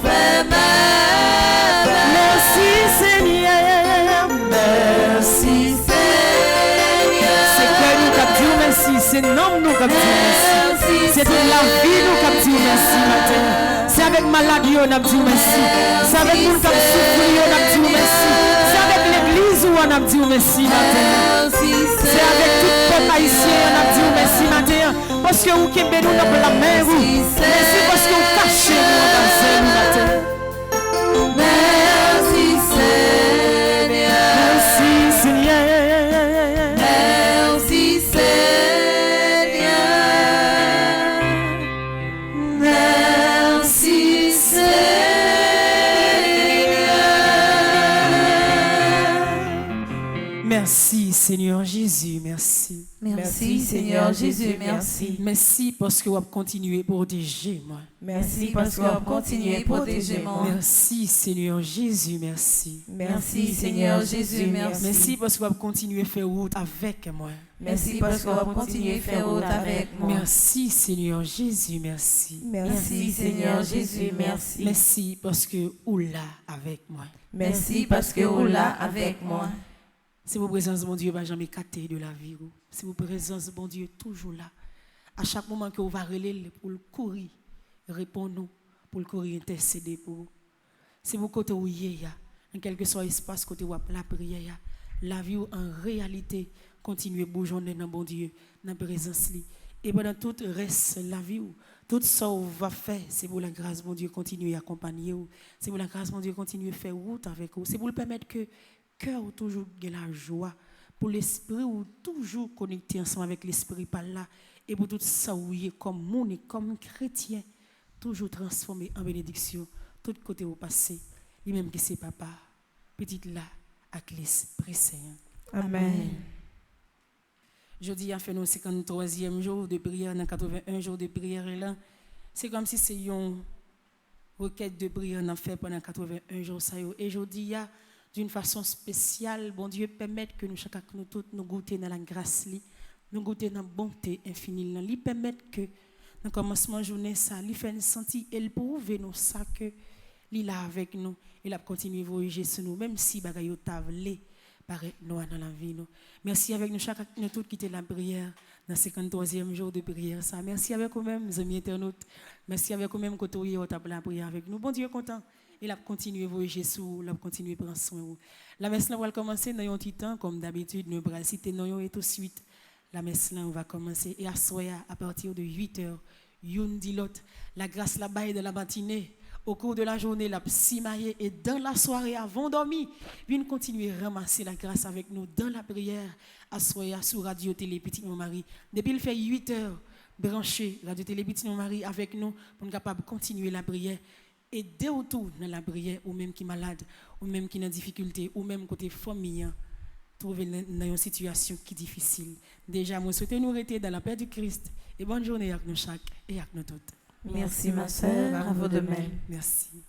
Speaker 2: fait merveille.
Speaker 3: Merci Seigneur.
Speaker 2: Merci Seigneur.
Speaker 3: C'est que nous qui disons merci. C'est non nous qui disons merci.
Speaker 1: vie nous qui dit merci matin. C'est avec maladie on a dit merci. C'est avec nous qui souffrir on a dit merci. C'est avec l'église où on a dit merci matin. C'est avec tout le peuple haïtien on a dit merci matin. Parce que vous qui nous dans la main vous. Merci parce que vous cachez nous dans le matin.
Speaker 2: Merci Seigneur.
Speaker 1: Merci Seigneur.
Speaker 2: Merci Seigneur. Merci Seigneur.
Speaker 1: Merci Seigneur Jésus, merci.
Speaker 2: Merci Seigneur Jésus, merci.
Speaker 1: Merci parce que vous avez continué à protéger moi.
Speaker 2: Merci parce que vous continuez à protéger moi.
Speaker 1: Merci Seigneur Jésus, merci.
Speaker 2: Merci Seigneur Jésus, merci.
Speaker 1: Merci parce que vous avez continué à faire route avec moi.
Speaker 2: Merci parce que vous continuez à faire route avec moi.
Speaker 1: Merci Seigneur Jésus, merci.
Speaker 2: Merci Seigneur Jésus, merci.
Speaker 1: Merci parce que vous là avec moi.
Speaker 2: Merci parce que vous là avec moi.
Speaker 1: C'est vos présences, mon Dieu, va jamais écarter de la vie. C'est vos présences, mon Dieu, toujours là. À chaque moment que vous va relayer pour le courir, répondez-nous, pour le courir, intercéder pour vous. C'est vos côtés où il y a, en quelque soit espace côté où la prière, la vie en réalité continue à bourgeonner dans bon Dieu, dans la présence. Et pendant tout le reste la vie, tout ça vous va faire, c'est pour la grâce, mon Dieu, continuer à accompagner vous. C'est pour la grâce, mon Dieu, continuer à faire route avec vous. C'est pour le permettre que cœur ou toujours de la joie, pour l'esprit ou toujours connecté ensemble avec l'esprit par là, et pour tout ça où il est comme monde et comme chrétien, toujours transformé en bénédiction, tout côté au passé, lui-même qui c'est papa, petite là, avec l'esprit saint.
Speaker 2: Amen.
Speaker 1: Jeudi a fait nos 53e jour de prière, dans 81 jours de prière là, c'est comme si c'est une requête de prière qu'on a fait pendant 81 jours ça et jeudi a d'une façon spéciale, bon Dieu, permettre que nous, chacun, nous tous, nous goûter dans la grâce, nous goûter dans la bonté infinie, lui permettre que, dans le commencement de la journée, ça, lui fait sentir, elle prouve nous ça, que lui là avec nous, il a continué à voyager sur nous, même si bagaille tavelé, paraît noir dans la vie. Nous. Merci avec nous, chacun, nous tous quitter la prière, dans le 53e jour de prière, ça. Merci avec vous-même, mes amis internautes. Merci avec vous-même, quand vous avez la prière avec nous. Bon Dieu, content. Il a continué à voyager sous, il a continué à prendre soin. La messe va commencer dans un petit temps, comme d'habitude, nous allons citer nous et tout de suite. La messe va commencer et à soir à partir de 8h, une dit l'autre, la grâce la baille de la matinée. Au cours de la journée, la psymaille et dans la soirée avant dormir, viens continuer à ramasser la grâce avec nous dans la prière à soir sur Radio Télé Petit Mon Mari. Depuis il fait 8h, branché Radio Télé Petit Mon Mari avec nous pour être capable de continuer la prière. Et dès autour dans la prière, ou même qui est malade, ou même qui est en difficulté, ou même côté famille, trouver dans une situation qui est difficile. Déjà, moi souhaite nous rester dans la paix du Christ. Et bonne journée avec nous chaque et avec nous toutes.
Speaker 2: Merci ma sœur, à vous de même.
Speaker 1: Merci.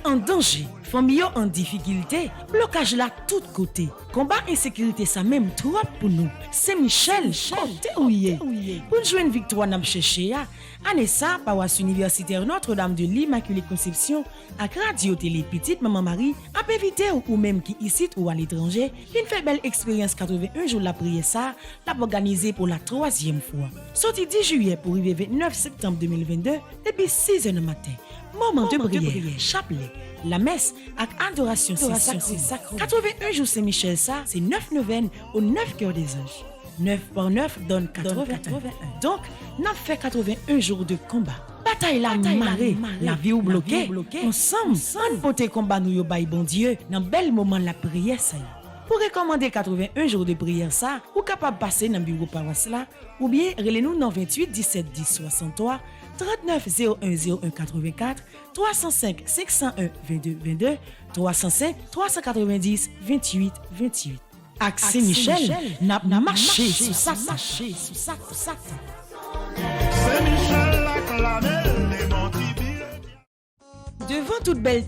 Speaker 1: En danger, famille en difficulté, blocage là tout côté. Combat insécurité ça même trop pour nous. C'est Michel, côté ouye. Pour jouer une victoire n'a cherché à Anessa paroisse universitaire Notre-Dame de l'Immaculée Conception à Radio Télé Petite Maman Marie a invité ou même qui ici ou à l'étranger, une fait belle expérience 81 jours la prière ça, l'a organisé pour la 3e fois. Sorti 10 juillet pour arriver 29 septembre 2022 depuis 6h du matin. Moment de prière, chapelet, la messe ak adoration c'est sacré. 81 jours Saint-Michel ça, c'est 9 neuvaines aux 9 cœurs des anges. 9 par 9 donne 81. Donc, n'a fait 81 jours de combat. Bataille la marée, la vie ou bloquée. Ensemble, on pote combat nous yo bay bon Dieu dans bel moment la prière ça. Pour recommander 81 jours de prière ça, ou capable passer dans bureau paroisse là ou bien relez-nous dans 28 17 10 63 39 01 01 84 305 501 22 22 305 390 28 28. Ak Saint-Michel, n'a marché sous ça. Devant toute belle